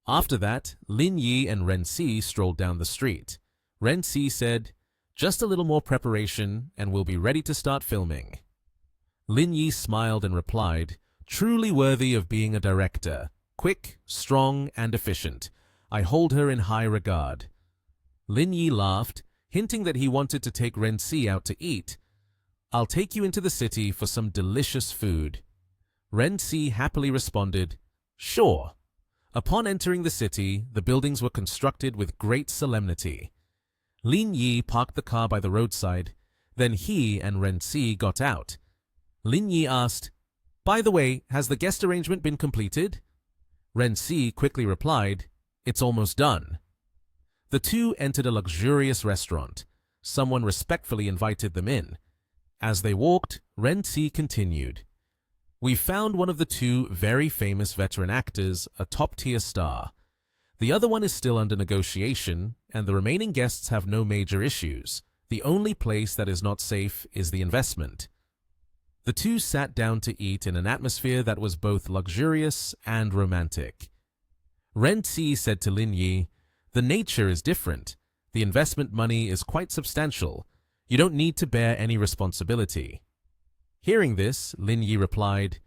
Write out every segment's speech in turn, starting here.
After that, Lin Yi and Ren Si strolled down the street. Ren Si said, "Just a little more preparation and we'll be ready to start filming." Lin Yi smiled and replied, "Truly worthy of being a director. Quick, strong, and efficient. I hold her in high regard." Lin Yi laughed, hinting that he wanted to take Ren Si out to eat. "I'll take you into the city for some delicious food." Ren Si happily responded, "Sure." Upon entering the city, the buildings were constructed with great solemnity. Lin Yi parked the car by the roadside, then he and Ren Si got out. Lin Yi asked, "By the way, has the guest arrangement been completed?" Ren Si quickly replied, "It's almost done." The two entered a luxurious restaurant. Someone respectfully invited them in. As they walked, Ren Si continued, "We found one of the two very famous veteran actors, a top-tier star. The other one is still under negotiation, and the remaining guests have no major issues. The only place that is not safe is the investment." The two sat down to eat in an atmosphere that was both luxurious and romantic. Ren Si said to Lin Yi, "The nature is different. The investment money is quite substantial. You don't need to bear any responsibility." Hearing this, Lin Yi replied,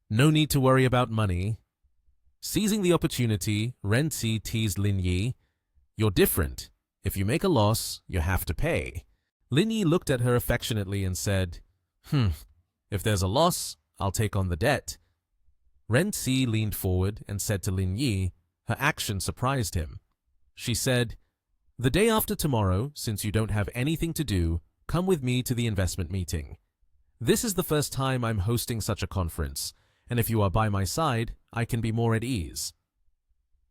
"No need to worry about money." Seizing the opportunity, Ren Si teased Lin Yi, "You're different. If you make a loss, you have to pay." Lin Yi looked at her affectionately and said, "If there's a loss, I'll take on the debt." Ren Si leaned forward and said to Lin Yi, her action surprised him. She said, "The day after tomorrow, since you don't have anything to do, come with me to the investment meeting. This is the first time I'm hosting such a conference, and if you are by my side, I can be more at ease."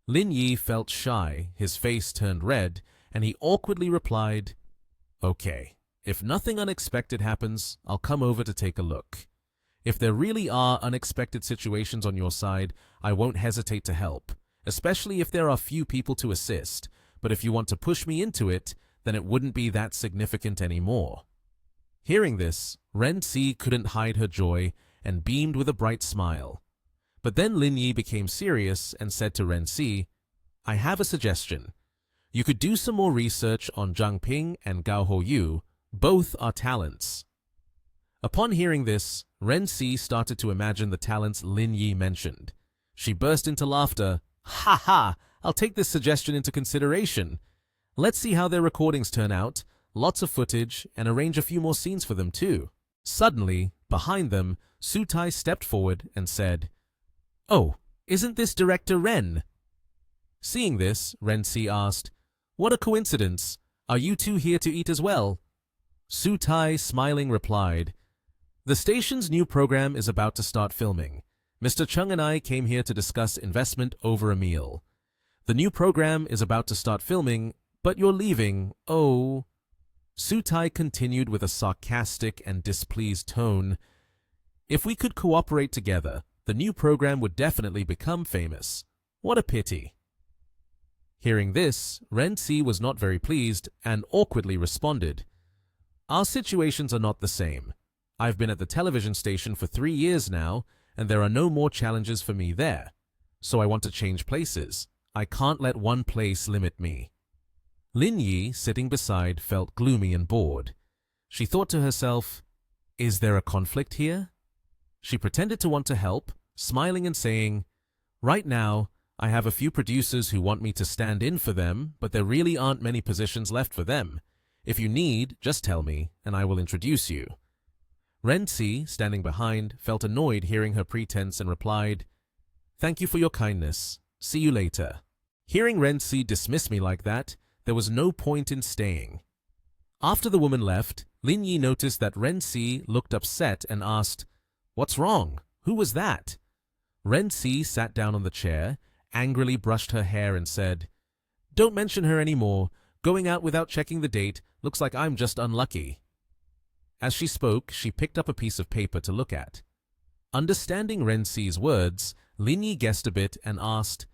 Lin Yi felt shy, his face turned red, and he awkwardly replied, "Okay, if nothing unexpected happens, I'll come over to take a look. If there really are unexpected situations on your side, I won't hesitate to help, especially if there are few people to assist, but if you want to push me into it, then it wouldn't be that significant anymore." Hearing this, Ren Si couldn't hide her joy and beamed with a bright smile. But then Lin Yi became serious and said to Ren Si, "I have a suggestion. You could do some more research on Zhang Ping and Gao Ho Yu. Both are talents." Upon hearing this, Ren Si started to imagine the talents Lin Yi mentioned. She burst into laughter. "Ha ha! I'll take this suggestion into consideration. Let's see how their recordings turn out, lots of footage, and arrange a few more scenes for them too." Suddenly, behind them, Sutai stepped forward and said, "Oh, isn't this director Ren?" Seeing this, Ren Si asked, "What a coincidence! Are you two here to eat as well?" Sutai, smiling, replied, "The station's new program is about to start filming. Mr. Chung and I came here to discuss investment over a meal. The new program is about to start filming, but you're leaving, oh." Sutai continued with a sarcastic and displeased tone, "If we could cooperate together, the new program would definitely become famous. What a pity." Hearing this, Ren Si was not very pleased and awkwardly responded, "Our situations are not the same. I've been at the television station for 3 years now, and there are no more challenges for me there. So I want to change places. I can't let one place limit me." Lin Yi, sitting beside, felt gloomy and bored. She thought to herself, "Is there a conflict here?" She pretended to want to help, smiling and saying, "Right now, I have a few producers who want me to stand in for them, but there really aren't many positions left for them. If you need, just tell me, and I will introduce you." Ren Si, standing behind, felt annoyed hearing her pretense and replied, "Thank you for your kindness. See you later." Hearing Ren Si dismiss me like that, there was no point in staying. After the woman left, Lin Yi noticed that Ren Si looked upset and asked, "What's wrong? Who was that?" Ren Si sat down on the chair, angrily brushed her hair and said, "Don't mention her anymore. Going out without checking the date looks like I'm just unlucky." As she spoke, she picked up a piece of paper to look at. Understanding Ren Si's words, Lin Yi guessed a bit and asked,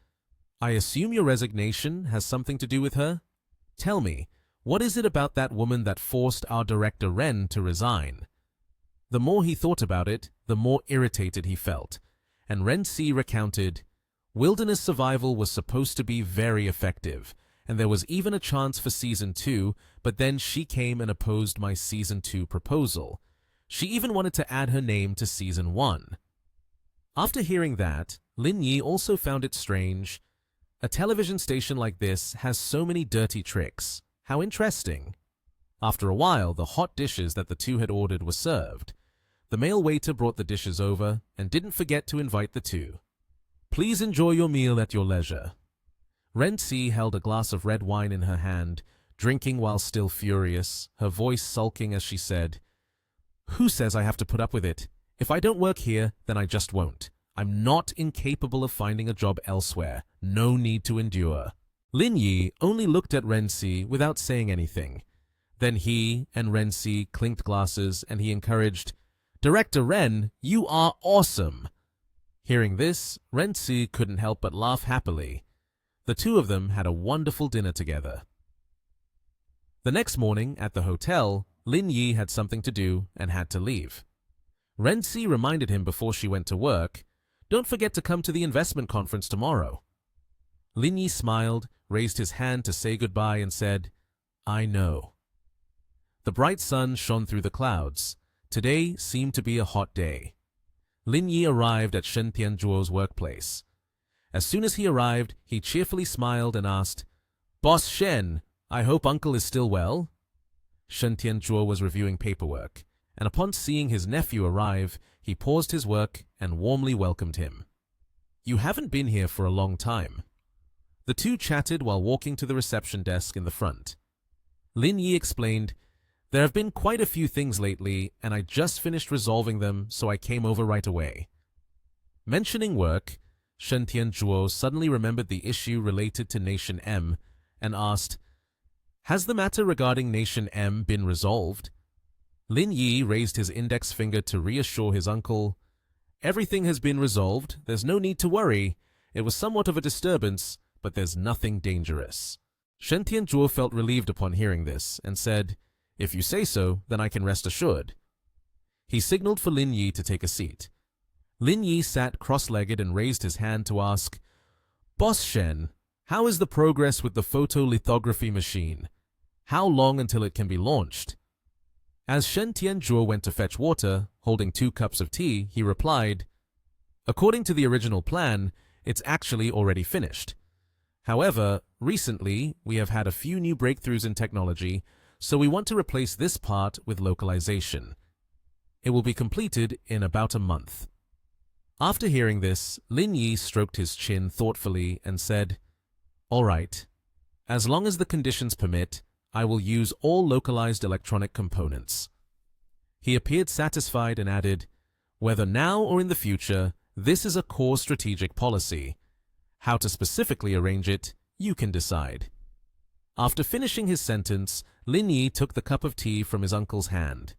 "I assume your resignation has something to do with her? Tell me, what is it about that woman that forced our director Ren to resign?" The more he thought about it, the more irritated he felt, and Ren Si recounted, Wilderness survival was supposed to be very effective, and there was even a chance for Season 2, but then she came and opposed my Season 2 proposal. She even wanted to add her name to Season 1. After hearing that, Lin Yi also found it strange. A television station like this has so many dirty tricks. How interesting. After a while, the hot dishes that the two had ordered were served. The male waiter brought the dishes over and didn't forget to invite the two. Please enjoy your meal at your leisure. Renzi held a glass of red wine in her hand, drinking while still furious, her voice sulking as she said, "Who says I have to put up with it? If I don't work here, then I just won't. I'm not incapable of finding a job elsewhere. No need to endure." Lin Yi only looked at Renzi without saying anything. Then he and Renzi clinked glasses and he encouraged, "Director Ren, you are awesome." Hearing this, Renzi couldn't help but laugh happily. The two of them had a wonderful dinner together. The next morning at the hotel, Lin Yi had something to do and had to leave. Renzi reminded him before she went to work, "Don't forget to come to the investment conference tomorrow." Lin Yi smiled, raised his hand to say goodbye and said, "I know." The bright sun shone through the clouds. Today seemed to be a hot day. Lin Yi arrived at Shen Tianzhuo's workplace. As soon as he arrived, he cheerfully smiled and asked, "Boss Shen, I hope uncle is still well?" Shen Tianzhuo was reviewing paperwork, and upon seeing his nephew arrive, he paused his work and warmly welcomed him. "You haven't been here for a long time." The two chatted while walking to the reception desk in the front. Lin Yi explained, "There have been quite a few things lately, and I just finished resolving them, so I came over right away." Mentioning work, Shen Tianzhuo suddenly remembered the issue related to Nation M and asked, "Has the matter regarding Nation M been resolved?" Lin Yi raised his index finger to reassure his uncle, "Everything has been resolved. There's no need to worry. It was somewhat of a disturbance, but there's nothing dangerous." Shen Tianzhuo felt relieved upon hearing this and said, "If you say so, then I can rest assured." He signaled for Lin Yi to take a seat. Lin Yi sat cross-legged and raised his hand to ask, "Boss Shen, how is the progress with the photolithography machine? How long until it can be launched?" As Shen Tianzhuo went to fetch water, holding 2 cups of tea, he replied, "According to the original plan, it's actually already finished. However, recently, we have had a few new breakthroughs in technology, so we want to replace this part with localization. It will be completed in about a month." After hearing this, Lin Yi stroked his chin thoughtfully and said, "All right. As long as the conditions permit, I will use all localized electronic components." He appeared satisfied and added, "Whether now or in the future, this is a core strategic policy. How to specifically arrange it, you can decide." After finishing his sentence, Lin Yi took the cup of tea from his uncle's hand.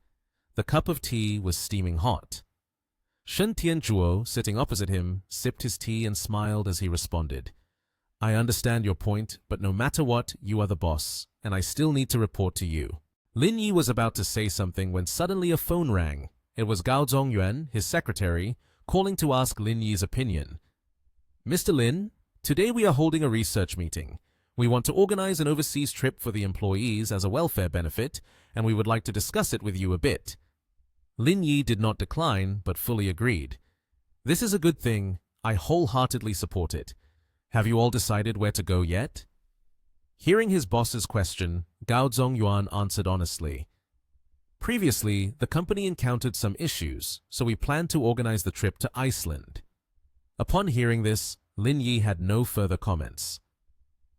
The cup of tea was steaming hot. Shen Tianzhuo, sitting opposite him, sipped his tea and smiled as he responded, "I understand your point, but no matter what, you are the boss, and I still need to report to you." Lin Yi was about to say something when suddenly a phone rang. It was Gao Zongyuan, his secretary, calling to ask Lin Yi's opinion. "Mr. Lin, today we are holding a research meeting. We want to organize an overseas trip for the employees as a welfare benefit, and we would like to discuss it with you a bit." Lin Yi did not decline, but fully agreed. "This is a good thing. I wholeheartedly support it. Have you all decided where to go yet?" Hearing his boss's question, Gao Zongyuan answered honestly. "Previously, the company encountered some issues, so we planned to organize the trip to Iceland." Upon hearing this, Lin Yi had no further comments.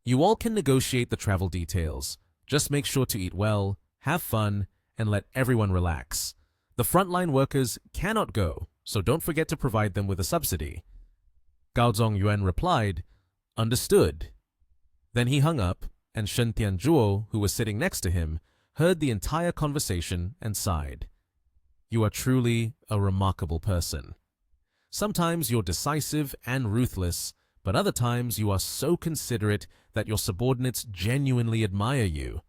"You all can negotiate the travel details. Just make sure to eat well, have fun, and let everyone relax. The frontline workers cannot go, so don't forget to provide them with a subsidy." Gao Zongyuan replied, "Understood." Then he hung up, and Shen Tianzhuo, who was sitting next to him, heard the entire conversation and sighed. "You are truly a remarkable person. Sometimes you're decisive and ruthless, but other times you are so considerate that your subordinates genuinely admire you."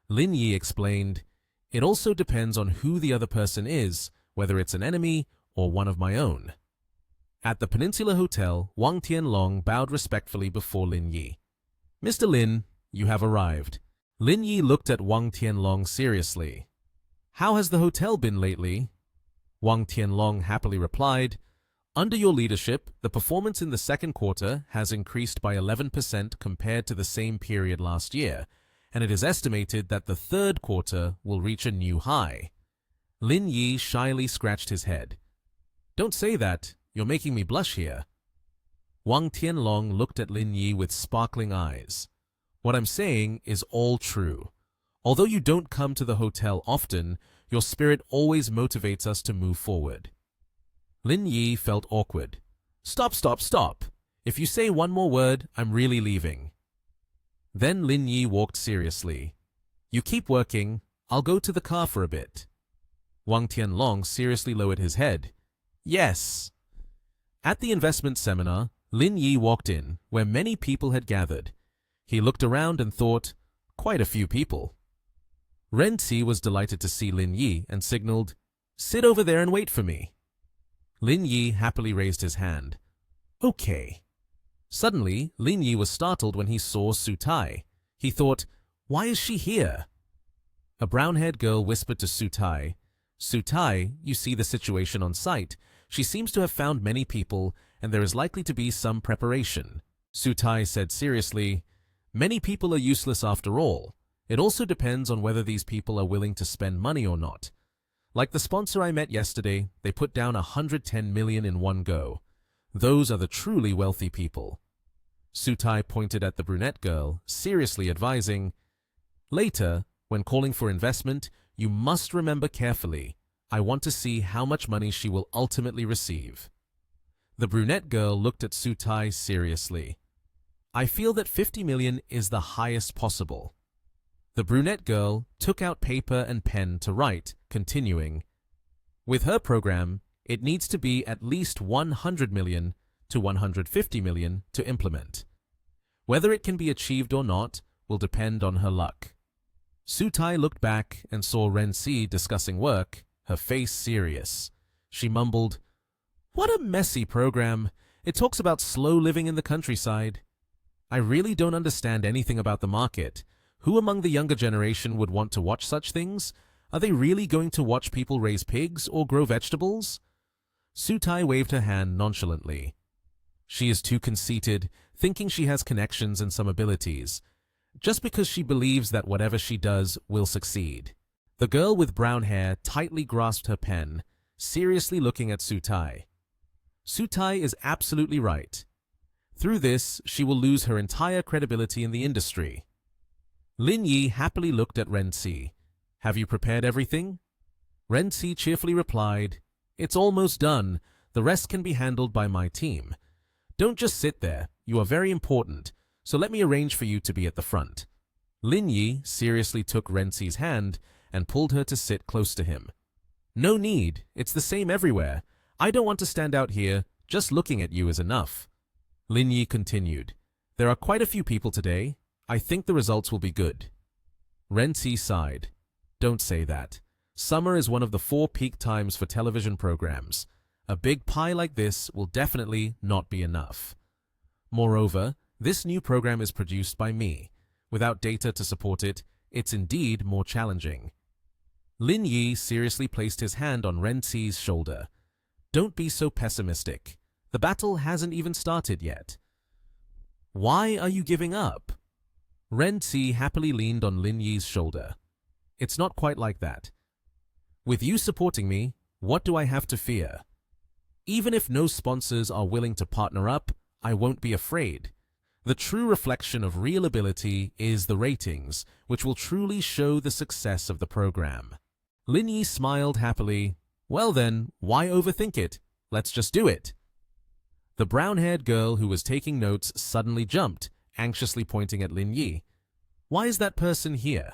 Lin Yi explained, "It also depends on who the other person is, whether it's an enemy or one of my own." At the Peninsula Hotel, Wang Tianlong bowed respectfully before Lin Yi. "Mr. Lin, you have arrived." Lin Yi looked at Wang Tianlong seriously. "How has the hotel been lately?" Wang Tianlong happily replied, "Under your leadership, the performance in the second quarter has increased by 11% compared to the same period last year, and it is estimated that the third quarter will reach a new high." Lin Yi shyly scratched his head. "Don't say that, you're making me blush here." Wang Tianlong looked at Lin Yi with sparkling eyes. "What I'm saying is all true. Although you don't come to the hotel often, your spirit always motivates us to move forward." Lin Yi felt awkward. Stop, stop. If you say one more word, I'm really leaving." Then Lin Yi walked seriously. "You keep working, I'll go to the car for a bit." Wang Tianlong seriously lowered his head. "Yes." At the investment seminar, Lin Yi walked in, where many people had gathered. He looked around and thought, quite a few people. Ren Ci was delighted to see Lin Yi and signaled, "Sit over there and wait for me." Lin Yi happily raised his hand. "Okay." Suddenly, Lin Yi was startled when he saw Su Tai. He thought, "Why is she here?" A brown-haired girl whispered to Su Tai, "Su Tai, you see the situation on site. She seems to have found many people, and there is likely to be some preparation." Su Tai said seriously, "Many people are useless after all. It also depends on whether these people are willing to spend money or not. Like the sponsor I met yesterday, they put down 110 million in one go. Those are the truly wealthy people." Su Tai pointed at the brunette girl, seriously advising, "Later, when calling for investment, you must remember carefully. I want to see how much money she will ultimately receive." The brunette girl looked at Su Tai seriously. "I feel that 50 million is the highest possible." The brunette girl took out paper and pen to write, continuing, "With her program, it needs to be at least 100 million to 150 million to implement. Whether it can be achieved or not will depend on her luck." Su Tai looked back and saw Ren Ci discussing work, her face serious. She mumbled, "What a messy program. It talks about slow living in the countryside. I really don't understand anything about the market. Who among the younger generation would want to watch such things? Are they really going to watch people raise pigs or grow vegetables?" Su Tai waved her hand nonchalantly. "She is too conceited, thinking she has connections and some abilities, just because she believes that whatever she does will succeed." The girl with brown hair tightly grasped her pen, seriously looking at Su Tai. Su Tai is absolutely right. Through this, she will lose her entire credibility in the industry. Lin Yi happily looked at Ren Ci. "Have you prepared everything?" Ren Ci cheerfully replied, "It's almost done. The rest can be handled by my team. Don't just sit there. You are very important, so let me arrange for you to be at the front." Lin Yi seriously took Ren Ci's hand and pulled her to sit close to him. "No need. It's the same everywhere. I don't want to stand out here. Just looking at you is enough." Lin Yi continued, "There are quite a few people today. I think the results will be good." Ren Ci sighed. "Don't say that. Summer is one of the 4 peak times for television programs. A big pie like this will definitely not be enough. Moreover, this new program is produced by me. Without data to support it, it's indeed more challenging." Lin Yi seriously placed his hand on Ren Ci's shoulder. "Don't be so pessimistic. The battle hasn't even started yet." "Why are you giving up?" Ren Ci happily leaned on Lin Yi's shoulder. "It's not quite like that. With you supporting me, what do I have to fear? Even if no sponsors are willing to partner up, I won't be afraid. The true reflection of real ability is the ratings, which will truly show the success of the program." Lin Yi smiled happily. "Well then, why overthink it? Let's just do it." The brown-haired girl who was taking notes suddenly jumped, anxiously pointing at Lin Yi. "Why is that person here?"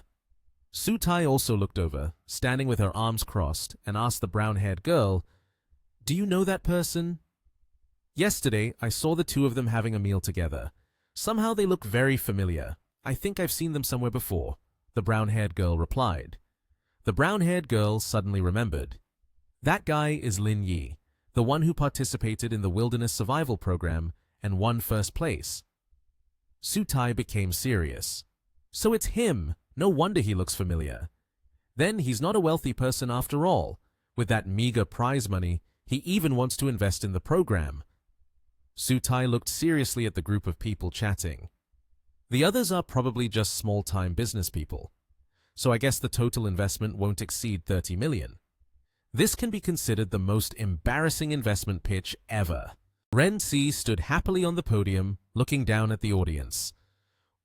Su Tai also looked over, standing with her arms crossed, and asked the brown-haired girl, "Do you know that person?" "Yesterday, I saw the two of them having a meal together. Somehow they look very familiar. I think I've seen them somewhere before," the brown-haired girl replied. The brown-haired girl suddenly remembered. "That guy is Lin Yi, the one who participated in the wilderness survival program and won first place. Sutai became serious. So it's him. No wonder he looks familiar. Then he's not a wealthy person after all. With that meager prize money, he even wants to invest in the program. Sutai looked seriously at the group of people chatting. The others are probably just small-time business people. So I guess the total investment won't exceed 30 million. This can be considered the most embarrassing investment pitch ever. Ren-si stood happily on the podium, looking down at the audience.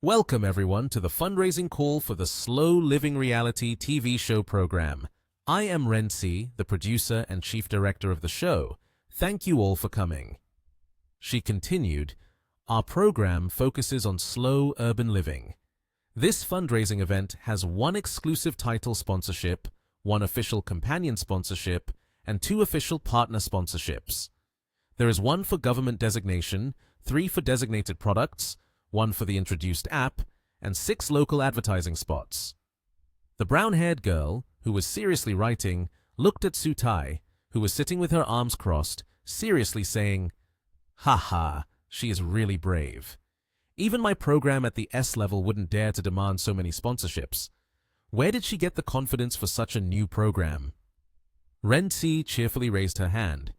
Welcome everyone to the fundraising call for the Slow Living Reality TV show program. I am Ren-si, the producer and chief director of the show. Thank you all for coming. She continued, our program focuses on slow urban living. This fundraising event has one exclusive title sponsorship, one official companion sponsorship, and 2 official partner sponsorships. There is 1 for government designation, 3 for designated products, 1 for the introduced app, and 6 local advertising spots. The brown-haired girl, who was seriously writing, looked at Sutai, who was sitting with her arms crossed, seriously saying, "Ha ha, she is really brave. Even my program at the S level wouldn't dare to demand so many sponsorships. Where did she get the confidence for such a new program?" Ren-si cheerfully raised her hand.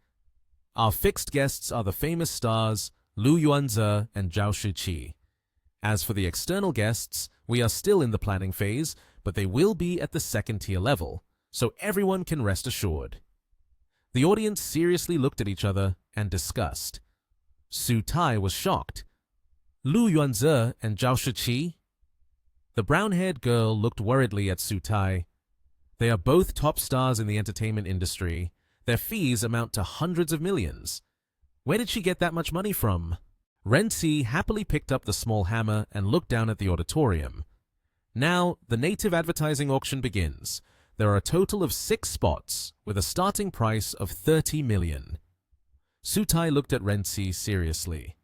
Our fixed guests are the famous stars Lu Yuanze and Zhao Shiqi. As for the external guests, we are still in the planning phase, but they will be at the 2nd-tier level, so everyone can rest assured. The audience seriously looked at each other and discussed. Sutai was shocked. Lu Yuanze and Zhao Shiqi? The brown-haired girl looked worriedly at Sutai. They are both top stars in the entertainment industry. Their fees amount to hundreds of millions. Where did she get that much money from? Ren-si happily picked up the small hammer and looked down at the auditorium. Now, the native advertising auction begins. There are a total of 6 spots, with a starting price of 30 million. Sutai looked at Ren-si seriously.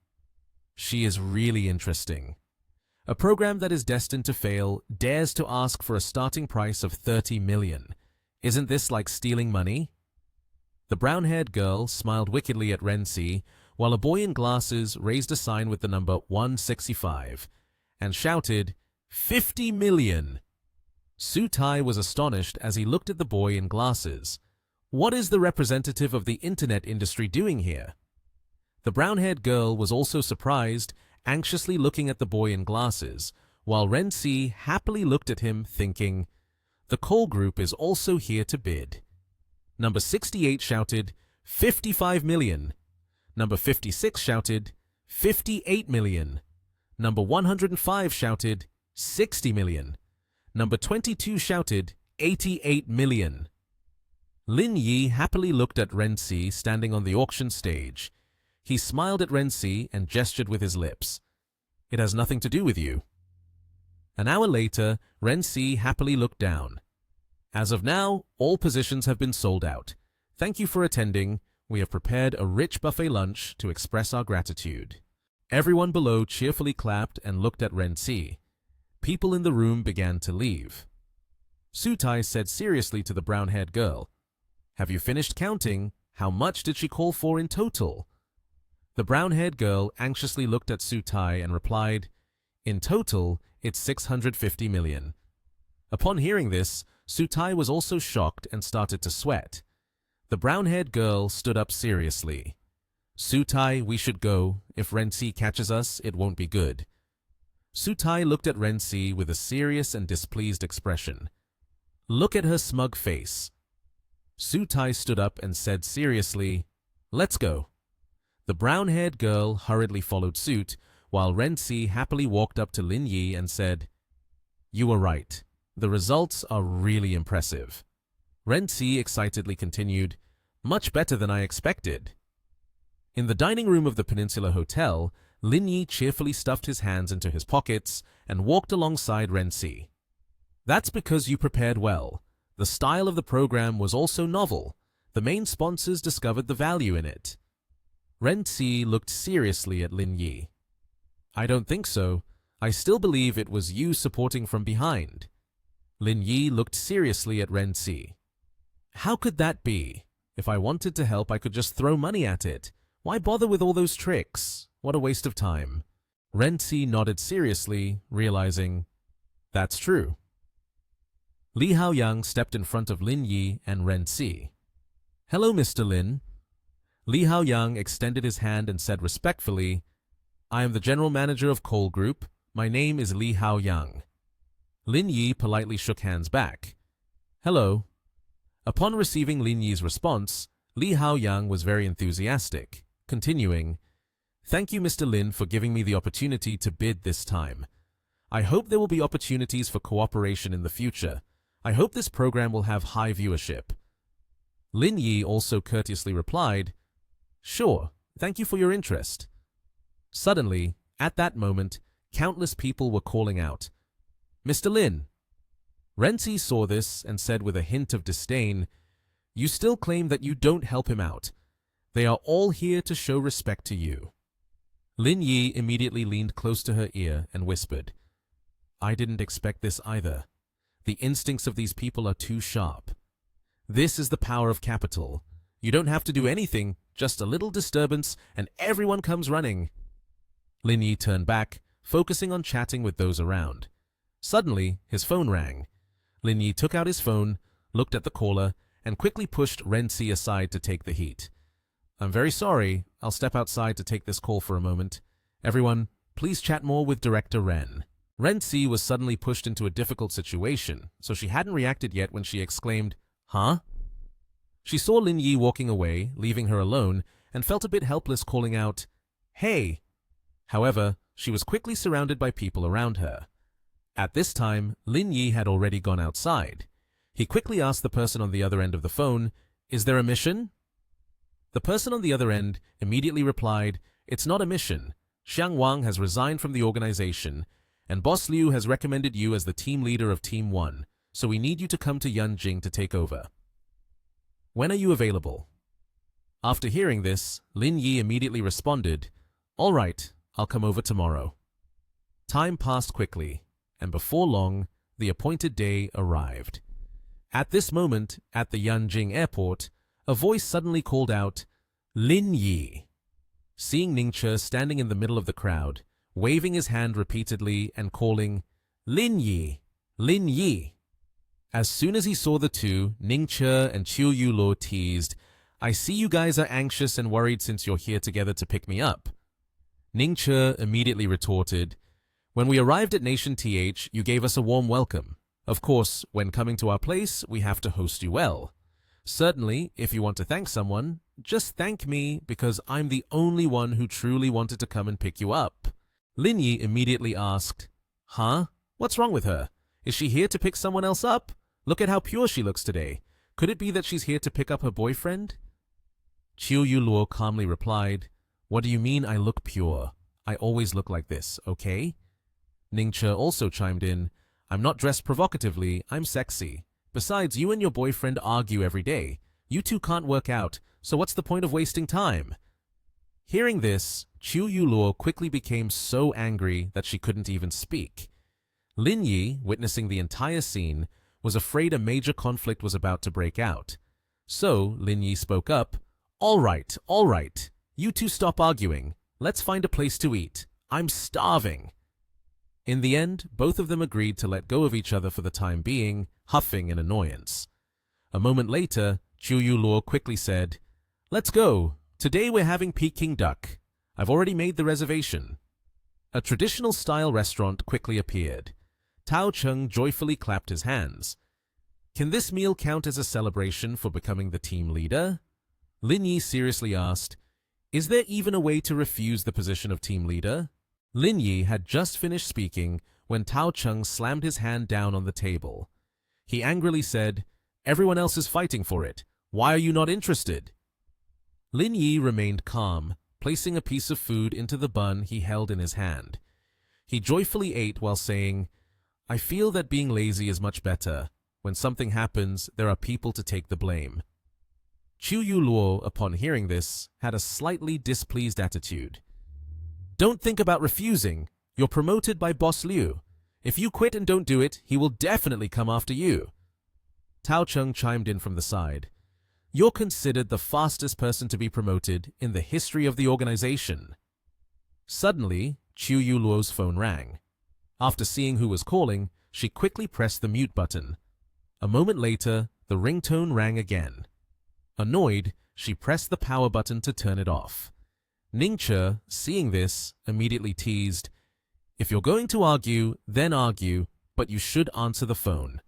She is really interesting. A program that is destined to fail dares to ask for a starting price of 30 million. Isn't this like stealing money? The brown-haired girl smiled wickedly at Ren-si, while a boy in glasses raised a sign with the number 165 and shouted, 50 million! Sutai was astonished as he looked at the boy in glasses. What is the representative of the internet industry doing here? The brown-haired girl was also surprised, anxiously looking at the boy in glasses, while Ren-si happily looked at him, thinking, the call group is also here to bid. Number 68 shouted, 55 million. Number 56 shouted, 58 million. Number 105 shouted, 60 million. Number 22 shouted, 88 million. Lin Yi happily looked at Ren-si standing on the auction stage. He smiled at Ren-si and gestured with his lips. It has nothing to do with you. An hour later, Ren-si happily looked down. As of now, all positions have been sold out. Thank you for attending. We have prepared a rich buffet lunch to express our gratitude. Everyone below cheerfully clapped and looked at Ren-si. People in the room began to leave. Sutai said seriously to the brown-haired girl, have you finished counting? How much did she call for in total? The brown-haired girl anxiously looked at Sutai and replied, in total, it's 650 million. Upon hearing this, Sutai was also shocked and started to sweat. The brown-haired girl stood up seriously. Sutai, we should go. If Ren-si catches us, it won't be good. Sutai looked at Ren-si with a serious and displeased expression. Look at her smug face. Sutai stood up and said seriously, let's go. The brown-haired girl hurriedly followed suit, while Ren-si happily walked up to Lin Yi and said, you were right. The results are really impressive. Ren-si excitedly continued, much better than I expected. In the dining room of the Peninsula Hotel, Lin Yi cheerfully stuffed his hands into his pockets and walked alongside Ren-si. That's because you prepared well. The style of the program was also novel. The main sponsors discovered the value in it. Ren-si looked seriously at Lin Yi. I don't think so. I still believe it was you supporting from behind. Lin Yi looked seriously at Ren-si. How could that be? If I wanted to help, I could just throw money at it. Why bother with all those tricks? What a waste of time. Renzi nodded seriously, realizing that's true. Li Haoyang stepped in front of Lin Yi and Renzi. "Hello, Mr. Lin." Li Haoyang extended his hand and said respectfully, "I am the general manager of Coal Group. My name is Li Haoyang." Lin Yi politely shook hands back. "Hello." Upon receiving Lin Yi's response, Li Haoyang was very enthusiastic, continuing, "Thank you, Mr. Lin, for giving me the opportunity to bid this time. I hope there will be opportunities for cooperation in the future. I hope this program will have high viewership." Lin Yi also courteously replied, "Sure, thank you for your interest." Suddenly, at that moment, countless people were calling out, "Mr. Lin." Renzi saw this and said with a hint of disdain, "You still claim that you don't help him out. They are all here to show respect to you." Lin Yi immediately leaned close to her ear and whispered, "I didn't expect this either. The instincts of these people are too sharp. This is the power of capital. You don't have to do anything, just a little disturbance, and everyone comes running." Lin Yi turned back, focusing on chatting with those around. Suddenly, his phone rang. Lin Yi took out his phone, looked at the caller, and quickly pushed Renzi aside to take the heat. "I'm very sorry. I'll step outside to take this call for a moment. Everyone, please chat more with Director Ren." Renzi was suddenly pushed into a difficult situation, so she hadn't reacted yet when she exclaimed, "Huh?" She saw Lin Yi walking away, leaving her alone, and felt a bit helpless, calling out, "Hey!" However, she was quickly surrounded by people around her. At this time, Lin Yi had already gone outside. He quickly asked the person on the other end of the phone, "Is there a mission?" The person on the other end immediately replied, "It's not a mission. Xiang Wang has resigned from the organization, and Boss Liu has recommended you as the team leader of Team 1, so we need you to come to Yanjing to take over. When are you available?" After hearing this, Lin Yi immediately responded, "All right, I'll come over tomorrow." Time passed quickly, and before long, the appointed day arrived. At this moment, at the Yanjing airport, a voice suddenly called out, "Lin Yi." Seeing Ningche standing in the middle of the crowd, waving his hand repeatedly and calling, "Lin Yi! Lin Yi!" As soon as he saw the two, Ningche and Qiu Yulo teased, "I see you guys are anxious and worried since you're here together to pick me up." Ningche immediately retorted, "When we arrived at Nation TH, you gave us a warm welcome. Of course, when coming to our place, we have to host you well. Certainly, if you want to thank someone, just thank me because I'm the only one who truly wanted to come and pick you up." Lin Yi immediately asked, "Huh? What's wrong with her? Is she here to pick someone else up? Look at how pure she looks today. Could it be that she's here to pick up her boyfriend?" Qiu Yulo calmly replied, "What do you mean I look pure? I always look like this, okay?" Ningche also chimed in, "I'm not dressed provocatively, I'm sexy. Besides, you and your boyfriend argue every day. You two can't work out, so what's the point of wasting time?" Hearing this, Qiu Yulo quickly became so angry that she couldn't even speak. Lin Yi, witnessing the entire scene, was afraid a major conflict was about to break out. So Lin Yi spoke up, all right. You two stop arguing. Let's find a place to eat. I'm starving." In the end, both of them agreed to let go of each other for the time being, huffing in annoyance. A moment later, Qiu Yulo quickly said, "Let's go. Today we're having Peking duck. I've already made the reservation." A traditional style restaurant quickly appeared. Tao Cheng joyfully clapped his hands. "Can this meal count as a celebration for becoming the team leader?" Lin Yi seriously asked, "Is there even a way to refuse the position of team leader?" Lin Yi had just finished speaking when Tao Cheng slammed his hand down on the table. He angrily said, "Everyone else is fighting for it. Why are you not interested?" Lin Yi remained calm, placing a piece of food into the bun he held in his hand. He joyfully ate while saying, "I feel that being lazy is much better. When something happens, there are people to take the blame." Qiu Yulo, upon hearing this, had a slightly displeased attitude. "Don't think about refusing. You're promoted by Boss Liu. If you quit and don't do it, he will definitely come after you." Tao Cheng chimed in from the side. You're considered the fastest person to be promoted in the history of the organization. Suddenly, Qiu Yuluo's phone rang. After seeing who was calling, she quickly pressed the mute button. A moment later, the ringtone rang again. Annoyed, she pressed the power button to turn it off. Ningche, seeing this, immediately teased, "If you're going to argue, then argue, but you should answer the phone.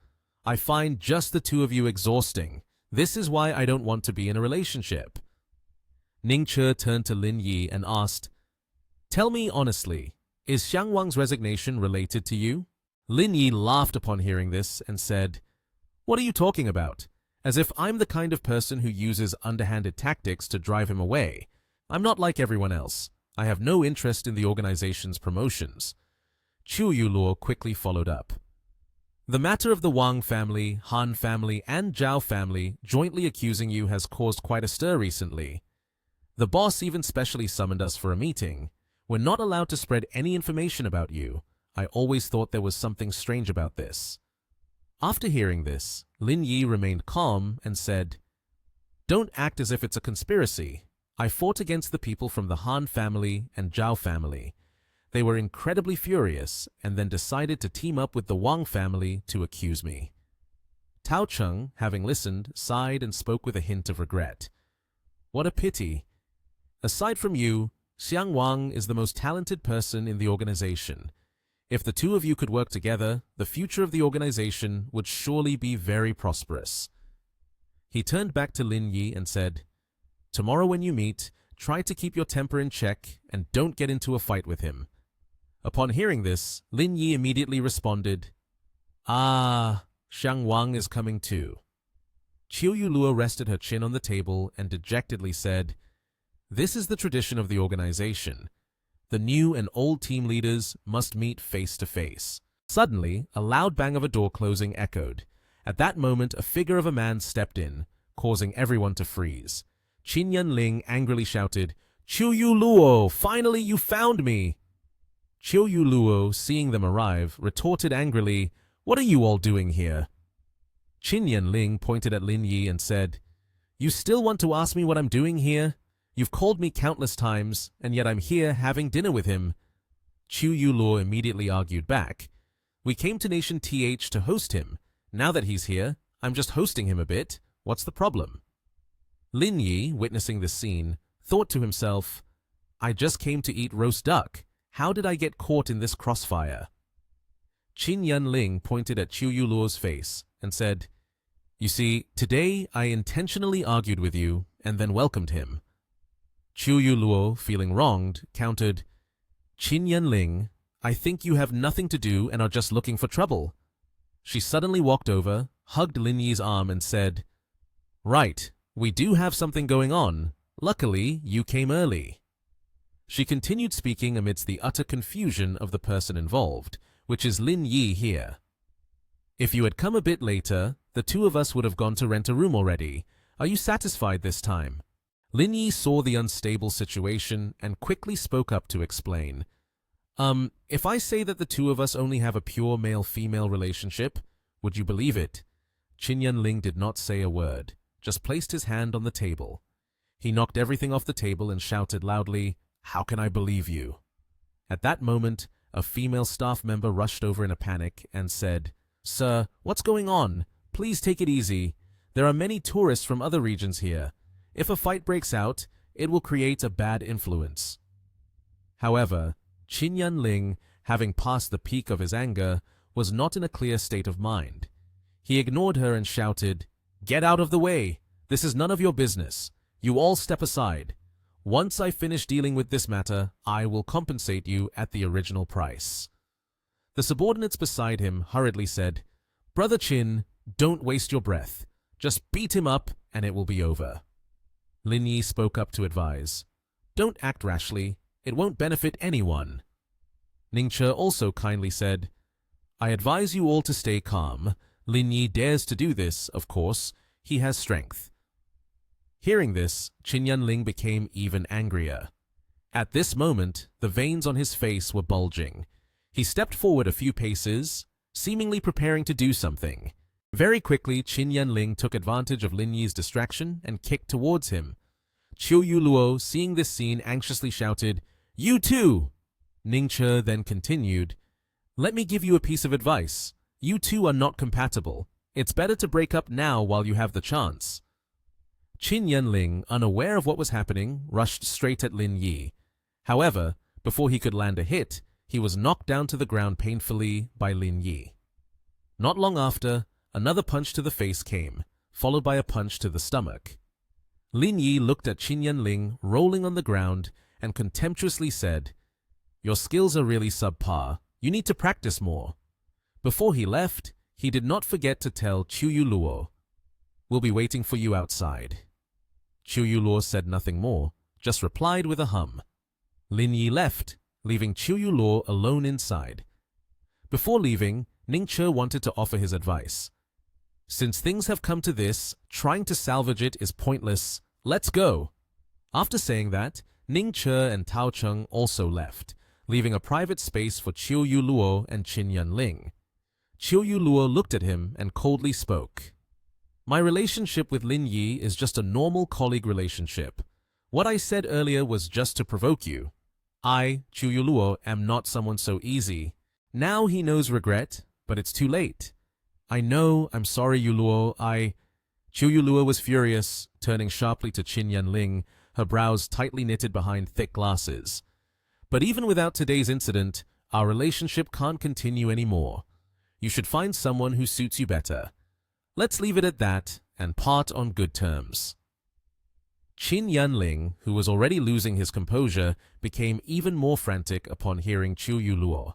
I find just the two of you exhausting. This is why I don't want to be in a relationship." Ningche turned to Lin Yi and asked, "Tell me honestly, is Xiang Wang's resignation related to you?" Lin Yi laughed upon hearing this and said, "What are you talking about? As if I'm the kind of person who uses underhanded tactics to drive him away. I'm not like everyone else. I have no interest in the organization's promotions." Qiu Yuluo quickly followed up. "The matter of the Wang family, Han family, and Zhao family jointly accusing you has caused quite a stir recently. The boss even specially summoned us for a meeting. We're not allowed to spread any information about you. I always thought there was something strange about this." After hearing this, Lin Yi remained calm and said, "Don't act as if it's a conspiracy. I fought against the people from the Han family and Zhao family. They were incredibly furious and then decided to team up with the Wang family to accuse me." Tao Cheng, having listened, sighed and spoke with a hint of regret. "What a pity. Aside from you, Xiang Wang is the most talented person in the organization. If the two of you could work together, the future of the organization would surely be very prosperous." He turned back to Lin Yi and said, "Tomorrow when you meet, try to keep your temper in check and don't get into a fight with him." Upon hearing this, Lin Yi immediately responded, "Ah, Xiang Wang is coming too." Qiu Yuluo rested her chin on the table and dejectedly said, "This is the tradition of the organization. The new and old team leaders must meet face to face." Suddenly, a loud bang of a door closing echoed. At that moment, a figure of a man stepped in, causing everyone to freeze. Qin Yanling angrily shouted, "Qiu Yuluo, finally you found me!" Qiu Yuluo, seeing them arrive, retorted angrily, "What are you all doing here?" Qin Yanling pointed at Lin Yi and said, "You still want to ask me what I'm doing here? You've called me countless times, and yet I'm here having dinner with him." Qiu Yuluo immediately argued back, "We came to Nation TH to host him. Now that he's here, I'm just hosting him a bit. What's the problem?" Lin Yi, witnessing this scene, thought to himself, "I just came to eat roast duck. How did I get caught in this crossfire?" Qin Yanling pointed at Qiu Yuluo's face and said, "You see, today I intentionally argued with you and then welcomed him." Qiu Yuluo, feeling wronged, countered, "Qin Yanling, I think you have nothing to do and are just looking for trouble." She suddenly walked over, hugged Lin Yi's arm and said, "Right, we do have something going on. Luckily, you came early." She continued speaking amidst the utter confusion of the person involved, which is Lin Yi here. "If you had come a bit later, the two of us would have gone to rent a room already. Are you satisfied this time?" Lin Yi saw the unstable situation and quickly spoke up to explain. If I say that the two of us only have a pure male-female relationship, would you believe it?" Qin Yanling did not say a word, just placed his hand on the table. He knocked everything off the table and shouted loudly, "How can I believe you?" At that moment, a female staff member rushed over in a panic and said, "Sir, what's going on? Please take it easy. There are many tourists from other regions here. If a fight breaks out, it will create a bad influence." However, Qin Yanling, having passed the peak of his anger, was not in a clear state of mind. He ignored her and shouted, "Get out of the way! This is none of your business. You all step aside. Once I finish dealing with this matter, I will compensate you at the original price." The subordinates beside him hurriedly said, "Brother Qin, don't waste your breath. Just beat him up and it will be over." Lin Yi spoke up to advise, "Don't act rashly. It won't benefit anyone." Ningche also kindly said, "I advise you all to stay calm. Lin Yi dares to do this, of course. He has strength." Hearing this, Qin Yanling became even angrier. At this moment, the veins on his face were bulging. He stepped forward a few paces, seemingly preparing to do something. Very quickly, Qin Yanling took advantage of Lin Yi's distraction and kicked towards him. Qiu Yuluo, seeing this scene, anxiously shouted, "You too!" Ning Che then continued, "Let me give you a piece of advice. You two are not compatible. It's better to break up now while you have the chance." Qin Yanling, unaware of what was happening, rushed straight at Lin Yi. However, before he could land a hit, he was knocked down to the ground painfully by Lin Yi. Not long after, another punch to the face came, followed by a punch to the stomach. Lin Yi looked at Qin Yanling rolling on the ground and contemptuously said, "Your skills are really subpar. You need to practice more." Before he left, he did not forget to tell Qiu Yuluo, "We'll be waiting for you outside." Qiu Yuluo said nothing more, just replied with a hum. Lin Yi left, leaving Qiu Yuluo alone inside. Before leaving, Ning Che wanted to offer his advice. "Since things have come to this, trying to salvage it is pointless. Let's go." After saying that, Ning Che and Tao Cheng also left, leaving a private space for Qiu Yuluo and Qin Yanling. Qiu Yuluo looked at him and coldly spoke. "My relationship with Lin Yi is just a normal colleague relationship. What I said earlier was just to provoke you. I, Qiu Yuluo, am not someone so easy. Now he knows regret, but it's too late. I know, I'm sorry, Yuluo, Qiu Yuluo was furious, turning sharply to Qin Yanling, her brows tightly knitted behind thick glasses. "But even without today's incident, our relationship can't continue anymore. You should find someone who suits you better. Let's leave it at that and part on good terms." Qin Yanling, who was already losing his composure, became even more frantic upon hearing Qiu Yuluo.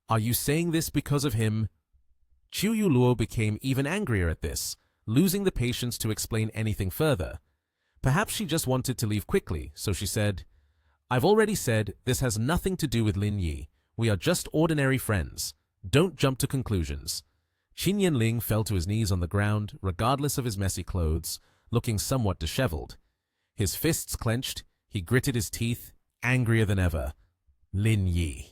"Are you saying this because of him?" Qiu Yuluo became even angrier at this, losing the patience to explain anything further. Perhaps she just wanted to leave quickly, so she said, "I've already said this has nothing to do with Lin Yi. We are just ordinary friends. Don't jump to conclusions." Qin Yanling fell to his knees on the ground, regardless of his messy clothes, looking somewhat disheveled. His fists clenched, he gritted his teeth, angrier than ever. Lin Yi.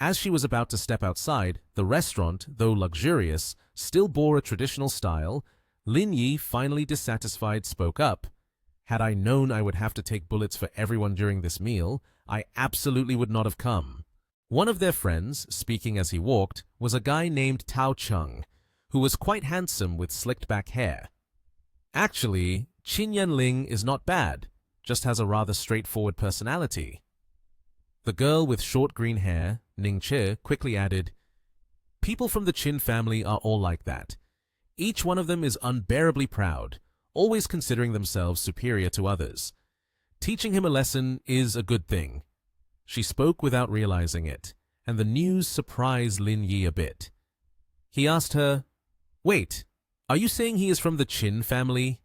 As she was about to step outside, the restaurant, though luxurious, still bore a traditional style. Lin Yi, finally dissatisfied, spoke up. "Had I known I would have to take bullets for everyone during this meal, I absolutely would not have come." One of their friends, speaking as he walked, was a guy named Tao Cheng, who was quite handsome with slicked back hair. "Actually, Qin Yanling is not bad, just has a rather straightforward personality." The girl with short green hair, Ning Che, quickly added, "People from the Qin family are all like that. Each one of them is unbearably proud, always considering themselves superior to others. Teaching him a lesson is a good thing." She spoke without realizing it, and the news surprised Lin Yi a bit. He asked her, "Wait, are you saying he is from the Qin family?"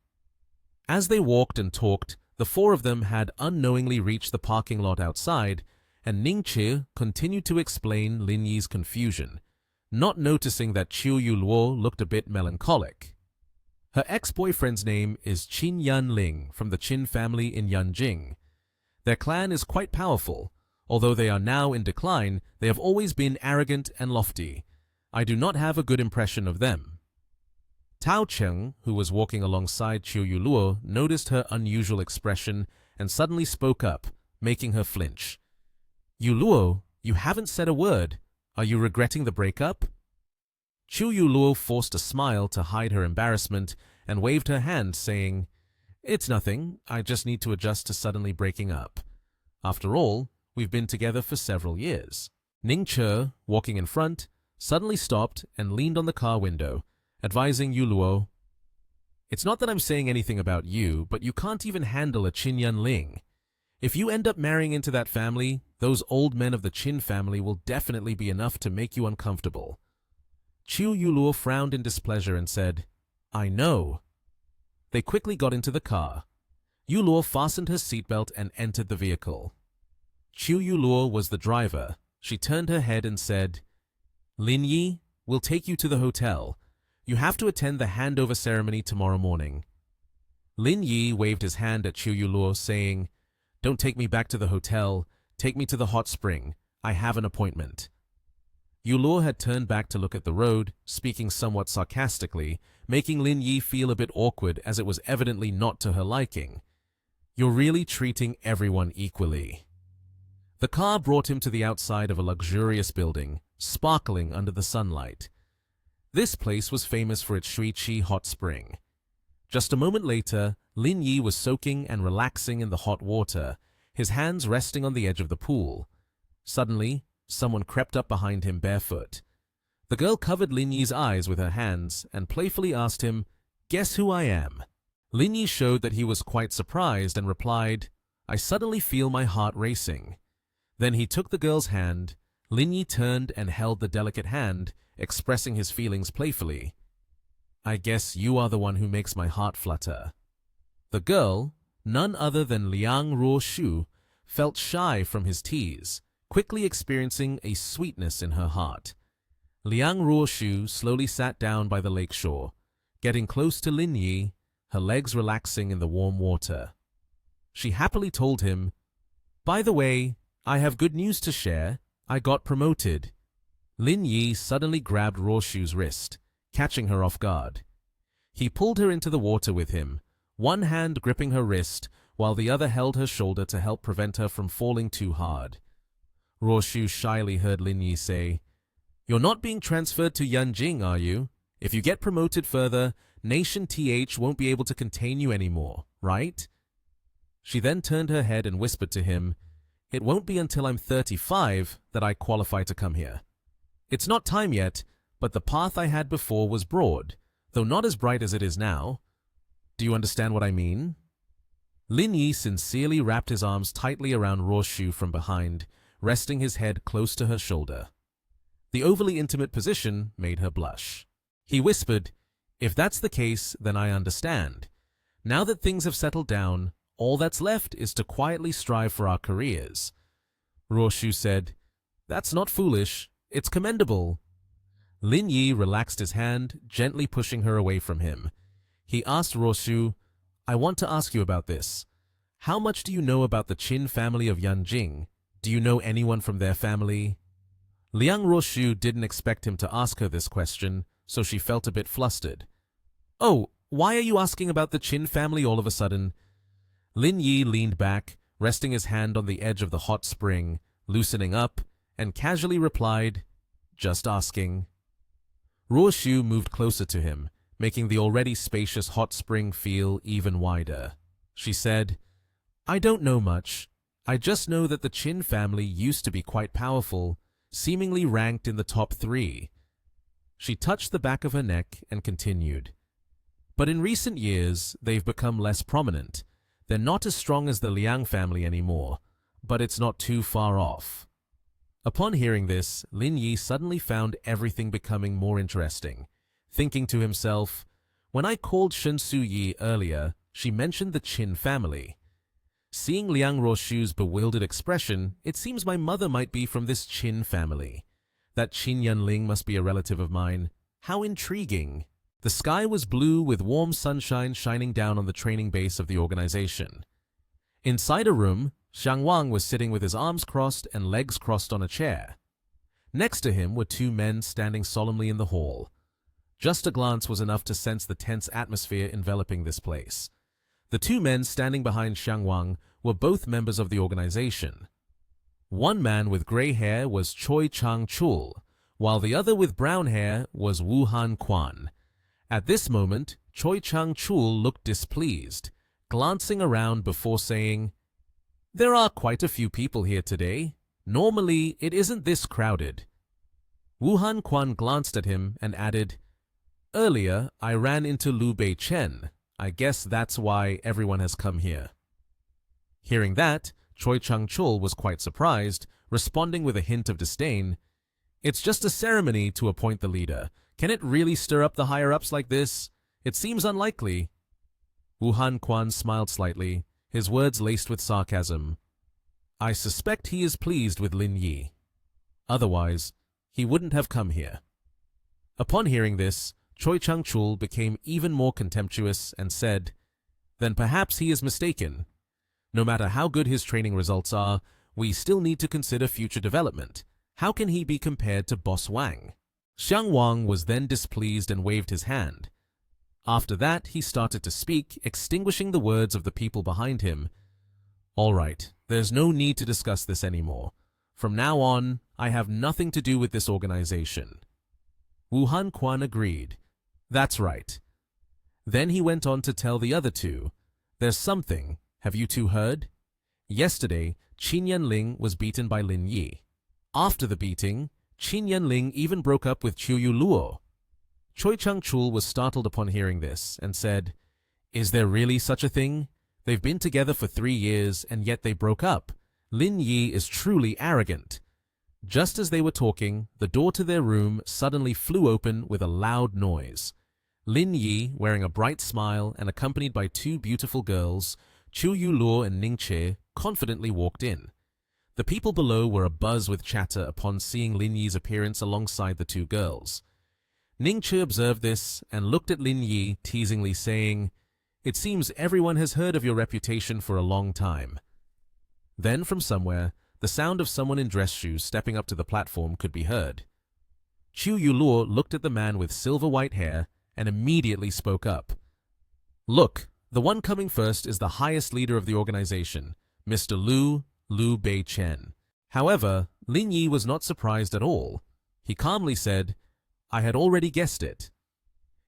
As they walked and talked, the four of them had unknowingly reached the parking lot outside, and Ning Che continued to explain Lin Yi's confusion, not noticing that Qiu Yuluo looked a bit melancholic. Her ex-boyfriend's name is Qin Yanling from the Qin family in Yanjing. Their clan is quite powerful. Although they are now in decline, they have always been arrogant and lofty. I do not have a good impression of them. Tao Cheng, who was walking alongside Qiu Yuluo, noticed her unusual expression and suddenly spoke up, making her flinch. "Yuluo, you haven't said a word. Are you regretting the breakup?" Qiu Yuluo forced a smile to hide her embarrassment and waved her hand, saying, "It's nothing. I just need to adjust to suddenly breaking up. After all, we've been together for several years." Ning Che, walking in front, suddenly stopped and leaned on the car window, advising Yuluo, "It's not that I'm saying anything about you, but you can't even handle a Qin Yanling. If you end up marrying into that family, those old men of the Qin family will definitely be enough to make you uncomfortable." Qiu Yuluo frowned in displeasure and said, "I know." They quickly got into the car. Yuluo fastened her seatbelt and entered the vehicle. Qiu Yuluo was the driver. She turned her head and said, "Lin Yi, we'll take you to the hotel. You have to attend the handover ceremony tomorrow morning." Lin Yi waved his hand at Qiu Yuluo, saying, "Don't take me back to the hotel. Take me to the hot spring. I have an appointment." Yulor had turned back to look at the road, speaking somewhat sarcastically, making Lin Yi feel a bit awkward as it was evidently not to her liking. You're really treating everyone equally. The car brought him to the outside of a luxurious building, sparkling under the sunlight. This place was famous for its Shui-Chi hot spring. Just a moment later, Lin Yi was soaking and relaxing in the hot water, his hands resting on the edge of the pool. Suddenly, someone crept up behind him barefoot. The girl covered Lin Yi's eyes with her hands and playfully asked him, "Guess who I am?" Lin Yi showed that he was quite surprised and replied, "I suddenly feel my heart racing." Then he took the girl's hand. Lin Yi turned and held the delicate hand, expressing his feelings playfully. "I guess you are the one who makes my heart flutter." The girl, none other than Liang Ruoshu, felt shy from his tease, quickly experiencing a sweetness in her heart. Liang Ruoshu slowly sat down by the lake shore, getting close to Lin Yi, her legs relaxing in the warm water. She happily told him, "By the way, I have good news to share. I got promoted." Lin Yi suddenly grabbed Ruoshu's wrist, catching her off guard. He pulled her into the water with him, one hand gripping her wrist while the other held her shoulder to help prevent her from falling too hard. Ruoshu shyly heard Lin Yi say, "You're not being transferred to Yanjing, are you? If you get promoted further, Nation TH won't be able to contain you anymore, right?" She then turned her head and whispered to him, "It won't be until I'm 35 that I qualify to come here. It's not time yet, but the path I had before was broad, though not as bright as it is now. Do you understand what I mean?" Lin Yi sincerely wrapped his arms tightly around Ruoshu from behind, resting his head close to her shoulder. The overly intimate position made her blush. He whispered, "If that's the case, then I understand. Now that things have settled down, all that's left is to quietly strive for our careers." Ruoshu said, "That's not foolish. It's commendable." Lin Yi relaxed his hand, gently pushing her away from him. He asked Ruoshu, "I want to ask you about this. How much do you know about the Qin family of Yanjing? Do you know anyone from their family?" Liang Ruoshu didn't expect him to ask her this question, so she felt a bit flustered. "Oh, why are you asking about the Qin family all of a sudden?" Lin Yi leaned back, resting his hand on the edge of the hot spring, loosening up, and casually replied, "Just asking." Ruoshu moved closer to him, making the already spacious hot spring feel even wider. She said, "I don't know much. I just know that the Qin family used to be quite powerful, seemingly ranked in the top 3. She touched the back of her neck and continued, "But in recent years, they've become less prominent. They're not as strong as the Liang family anymore, but it's not too far off." Upon hearing this, Lin Yi suddenly found everything becoming more interesting, thinking to himself, "When I called Shen Su Yi earlier, she mentioned the Qin family. Seeing Liang Ruoshu's bewildered expression, it seems my mother might be from this Qin family. That Qin Yanling must be a relative of mine. How intriguing." The sky was blue with warm sunshine shining down on the training base of the organization. Inside a room, Xiang Wang was sitting with his arms crossed and legs crossed on a chair. Next to him were 2 men standing solemnly in the hall. Just a glance was enough to sense the tense atmosphere enveloping this place. The 2 men standing behind Xiang Wang were both members of the organization. One man with gray hair was Choi Chang-chul, while the other with brown hair was Wu Han Quan. At this moment, Choi Chang-chul looked displeased, glancing around before saying, "There are quite a few people here today. Normally, it isn't this crowded." Wu Han Quan glanced at him and added, "Earlier, I ran into Liu Bei Chen. I guess that's why everyone has come here." Hearing that, Choi Chang-chul was quite surprised, responding with a hint of disdain, "It's just a ceremony to appoint the leader. Can it really stir up the higher-ups like this? It seems unlikely." Wu Han Quan smiled slightly, his words laced with sarcasm. "I suspect he is pleased with Lin Yi. Otherwise, he wouldn't have come here." Upon hearing this, Choi Chang-chul became even more contemptuous and said, "Then perhaps he is mistaken. No matter how good his training results are, we still need to consider future development. How can he be compared to Boss Wang? Xiang Wang was then displeased and waved his hand. After that, he started to speak, extinguishing the words of the people behind him. All right, there's no need to discuss this anymore. From now on, I have nothing to do with this organization. Wu Hanquan agreed. That's right. Then he went on to tell the other two, there's something, have you two heard? Yesterday, Qin Yanling was beaten by Lin Yi. After the beating, Qin Yanling even broke up with Qiu Luo. Choi Chang-chul was startled upon hearing this and said, is there really such a thing? They've been together for 3 years and yet they broke up. Lin Yi is truly arrogant. Just as they were talking, the door to their room suddenly flew open with a loud noise. Lin Yi, wearing a bright smile and accompanied by 2 beautiful girls, Qiu Luo and Ning Che, confidently walked in. The people below were abuzz with chatter upon seeing Lin Yi's appearance alongside the 2 girls. Ning Che observed this and looked at Lin Yi, teasingly saying, it seems everyone has heard of your reputation for a long time. Then from somewhere, the sound of someone in dress shoes stepping up to the platform could be heard. Qiu Luo looked at the man with silver white hair and immediately spoke up. Look, the one coming first is the highest leader of the organization, Mr. Lu Bei-chen. However, Lin Yi was not surprised at all. He calmly said, I had already guessed it.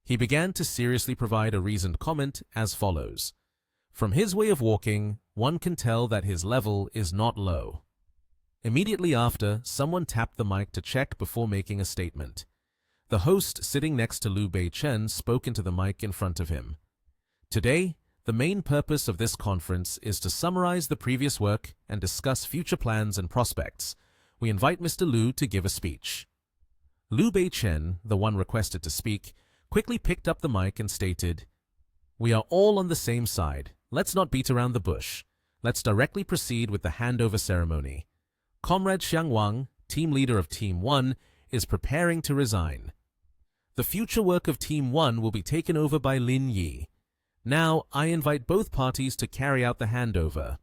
He began to seriously provide a reasoned comment as follows. From his way of walking, one can tell that his level is not low. Immediately after, someone tapped the mic to check before making a statement. The host sitting next to Lu Bei-chen spoke into the mic in front of him. Today, the main purpose of this conference is to summarize the previous work and discuss future plans and prospects. We invite Mr. Lu to give a speech. Lu Bei-chen, the one requested to speak, quickly picked up the mic and stated, we are all on the same side. Let's not beat around the bush. Let's directly proceed with the handover ceremony. Comrade Xiang Wang, team leader of Team 1, is preparing to resign. The future work of Team 1 will be taken over by Lin Yi. Now, I invite both parties to carry out the handover.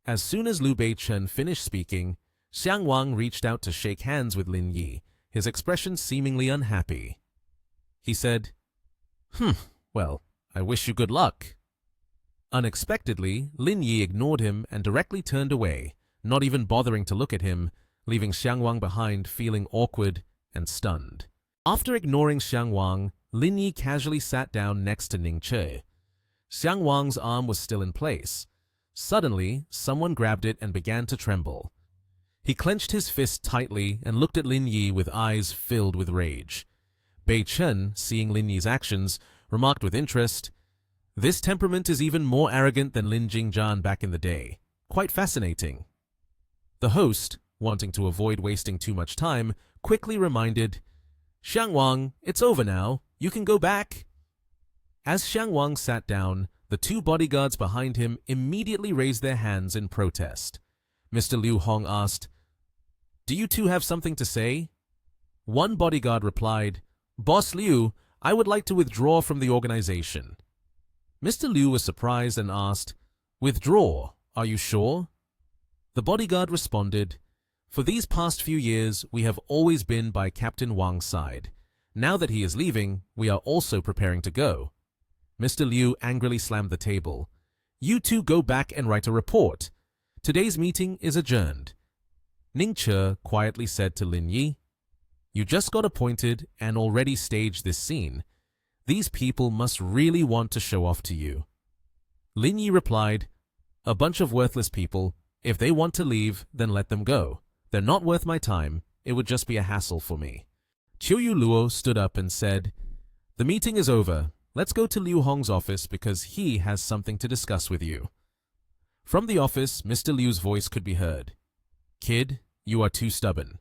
As soon as Lu Bei-chen finished speaking, Xiang Wang reached out to shake hands with Lin Yi, his expression seemingly unhappy. He said, well, I wish you good luck. Unexpectedly, Lin Yi ignored him and directly turned away, not even bothering to look at him, leaving Xiang Wang behind feeling awkward and stunned. After ignoring Xiang Wang, Lin Yi casually sat down next to Ning Che. Xiang Wang's arm was still in place. Suddenly, someone grabbed it and began to tremble. He clenched his fist tightly and looked at Lin Yi with eyes filled with rage. Bei-chen, seeing Lin Yi's actions, remarked with interest, this temperament is even more arrogant than Lin Jingzhan back in the day. Quite fascinating. The host, wanting to avoid wasting too much time, quickly reminded, Xiang Wang, it's over now. You can go back. As Xiang Wang sat down, the 2 bodyguards behind him immediately raised their hands in protest. Mr. Liu Hong asked, do you two have something to say? One bodyguard replied, Boss Liu, I would like to withdraw from the organization. Mr. Liu was surprised and asked, withdraw, are you sure? The bodyguard responded, for these past few years, we have always been by Captain Wang's side. Now that he is leaving, we are also preparing to go. Mr. Liu angrily slammed the table. You two go back and write a report. Today's meeting is adjourned. Ning Che quietly said to Lin Yi, you just got appointed and already staged this scene. These people must really want to show off to you. Lin Yi replied, a bunch of worthless people. If they want to leave, then let them go. They're not worth my time. It would just be a hassle for me. Qiu Luo stood up and said, the meeting is over. Let's go to Liu Hong's office because he has something to discuss with you. From the office, Mr. Liu's voice could be heard. Kid, you are too stubborn.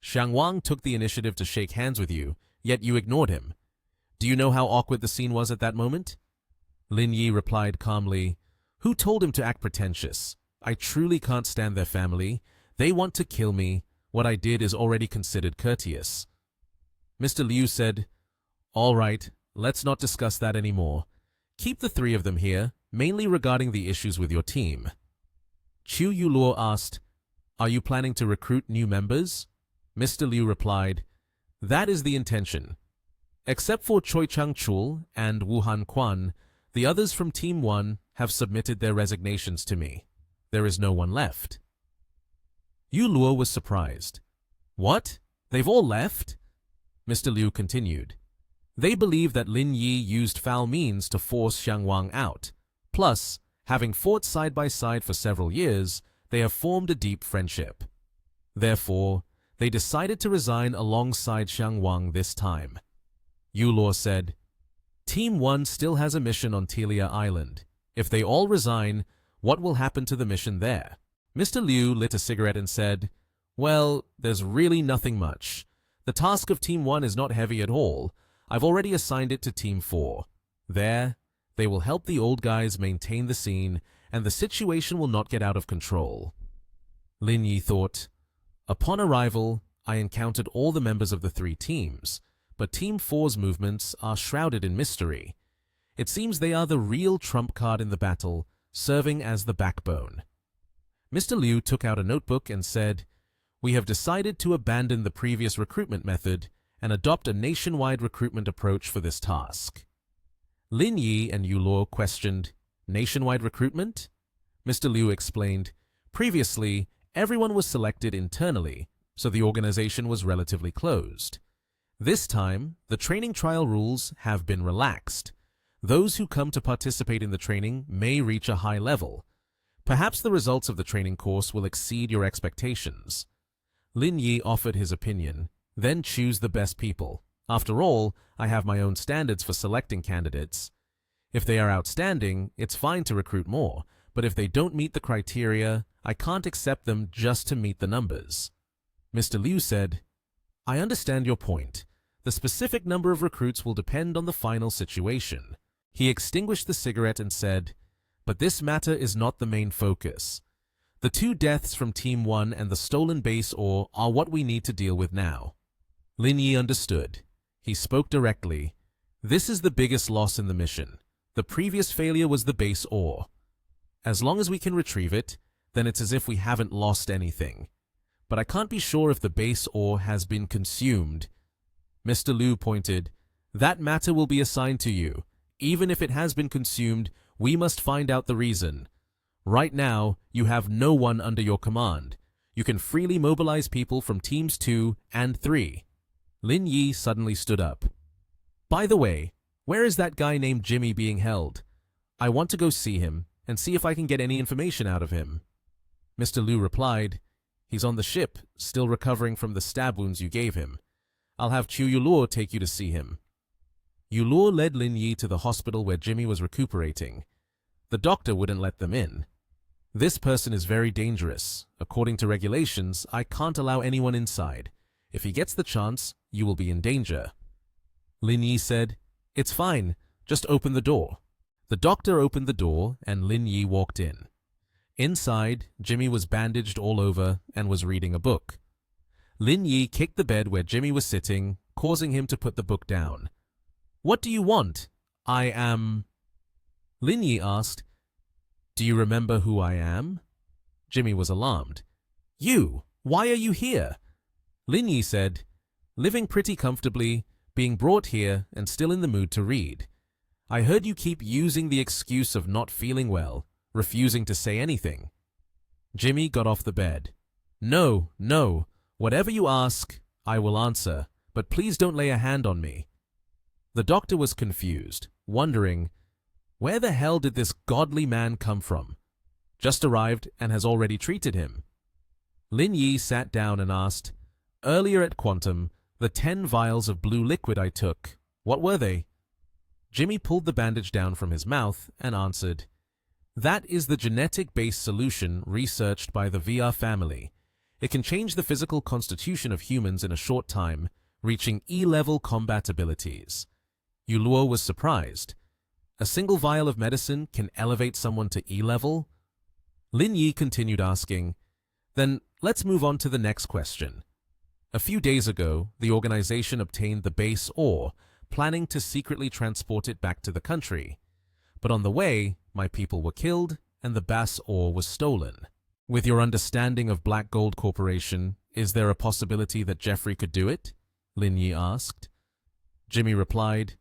Xiang Wang took the initiative to shake hands with you, yet you ignored him. Do you know how awkward the scene was at that moment? Lin Yi replied calmly, who told him to act pretentious? I truly can't stand their family. They want to kill me. What I did is already considered courteous. Mr. Liu said, all right, let's not discuss that anymore. Keep the 3 of them here, mainly regarding the issues with your team. Qiu Luo asked, are you planning to recruit new members? Mr. Liu replied, "That is the intention. Except for Choi Chang-chul and Wuhan Quan, the others from Team 1 have submitted their resignations to me. There is no one left." Yu Luo was surprised. "What? They've all left?" Mr. Liu continued. "They believe that Lin Yi used foul means to force Xiang Wang out. Plus, having fought side by side for several years, they have formed a deep friendship. Therefore, they decided to resign alongside Xiang Wang this time." Yu Luo said, "Team 1 still has a mission on Telia Island. If they all resign, what will happen to the mission there?" Mr. Liu lit a cigarette and said, "Well, there's really nothing much. The task of Team 1 is not heavy at all. I've already assigned it to Team 4. There, they will help the old guys maintain the scene, and the situation will not get out of control." Lin Yi thought, "Upon arrival, I encountered all the members of the 3 teams, but Team 4's movements are shrouded in mystery. It seems they are the real trump card in the battle, serving as the backbone." Mr. Liu took out a notebook and said, "We have decided to abandon the previous recruitment method and adopt a nationwide recruitment approach for this task." Lin Yi and Yu Luo questioned, "Nationwide recruitment?" Mr. Liu explained, "Previously, everyone was selected internally, so the organization was relatively closed. This time, the training trial rules have been relaxed. Those who come to participate in the training may reach a high level. Perhaps the results of the training course will exceed your expectations." Lin Yi offered his opinion, "Then choose the best people. After all, I have my own standards for selecting candidates. If they are outstanding, it's fine to recruit more, but if they don't meet the criteria, I can't accept them just to meet the numbers." Mr. Liu said, "I understand your point. The specific number of recruits will depend on the final situation." He extinguished the cigarette and said, "But this matter is not the main focus. The 2 deaths from Team 1 and the stolen base ore are what we need to deal with now." Lin Yi understood. He spoke directly. "This is the biggest loss in the mission. The previous failure was the base ore. As long as we can retrieve it, then it's as if we haven't lost anything. But I can't be sure if the base ore has been consumed." Mr. Liu pointed, "That matter will be assigned to you. Even if it has been consumed, we must find out the reason. Right now, you have no one under your command. You can freely mobilize people from Teams 2 and 3. Lin Yi suddenly stood up. "By the way, where is that guy named Jimmy being held? I want to go see him and see if I can get any information out of him." Mr. Liu replied, "He's on the ship, still recovering from the stab wounds you gave him. I'll have Chu Yuluo take you to see him." Yuluo led Lin Yi to the hospital where Jimmy was recuperating. The doctor wouldn't let them in. "This person is very dangerous. According to regulations, I can't allow anyone inside. If he gets the chance, you will be in danger." Lin Yi said, "It's fine. Just open the door." The doctor opened the door and Lin Yi walked in. Inside, Jimmy was bandaged all over and was reading a book. Lin Yi kicked the bed where Jimmy was sitting, causing him to put the book down. "What do you want?" "I am..." Lin Yi asked, "Do you remember who I am?" Jimmy was alarmed. "You? Why are you here?" Lin Yi said, "Living pretty comfortably, being brought here and still in the mood to read. I heard you keep using the excuse of not feeling well, refusing to say anything." Jimmy got off the bed. No. Whatever you ask, I will answer, but please don't lay a hand on me." The doctor was confused, wondering, where the hell did this godly man come from? Just arrived and has already treated him. Lin Yi sat down and asked, "Earlier at Quantum, the 10 vials of blue liquid I took, what were they?" Jimmy pulled the bandage down from his mouth and answered, "That is the genetic-based solution researched by the VR family. It can change the physical constitution of humans in a short time, reaching E-level combat abilities." Yuluo was surprised. A single vial of medicine can elevate someone to E-level? Lin Yi continued asking, "Then let's move on to the next question. A few days ago, the organization obtained the base ore, planning to secretly transport it back to the country. But on the way, my people were killed and the base ore was stolen. With your understanding of Black Gold Corporation, Is there a possibility that Jeffrey could do it? Lin Yi asked. Jimmy replied,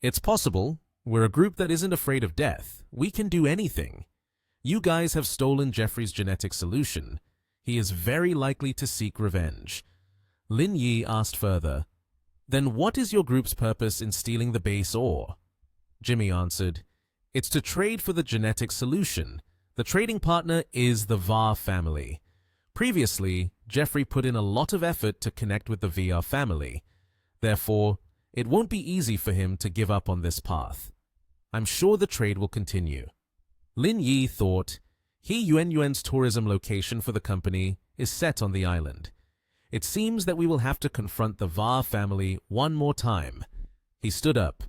It's possible. We're a group that isn't afraid of death. We can do anything. You guys have stolen Jeffrey's genetic solution. He is very likely to seek revenge. Lin Yi asked further, Then what is your group's purpose in stealing the base ore? Jimmy answered, It's to trade for the genetic solution. The trading partner is the Va family. Previously, Jeffrey put in a lot of effort to connect with the VR family. Therefore, it won't be easy for him to give up on this path. I'm sure the trade will continue. Lin Yi thought, He Yuan-Yuan's tourism location for the company is set on the island. It seems that we will have to confront the Va family one more time. He stood up.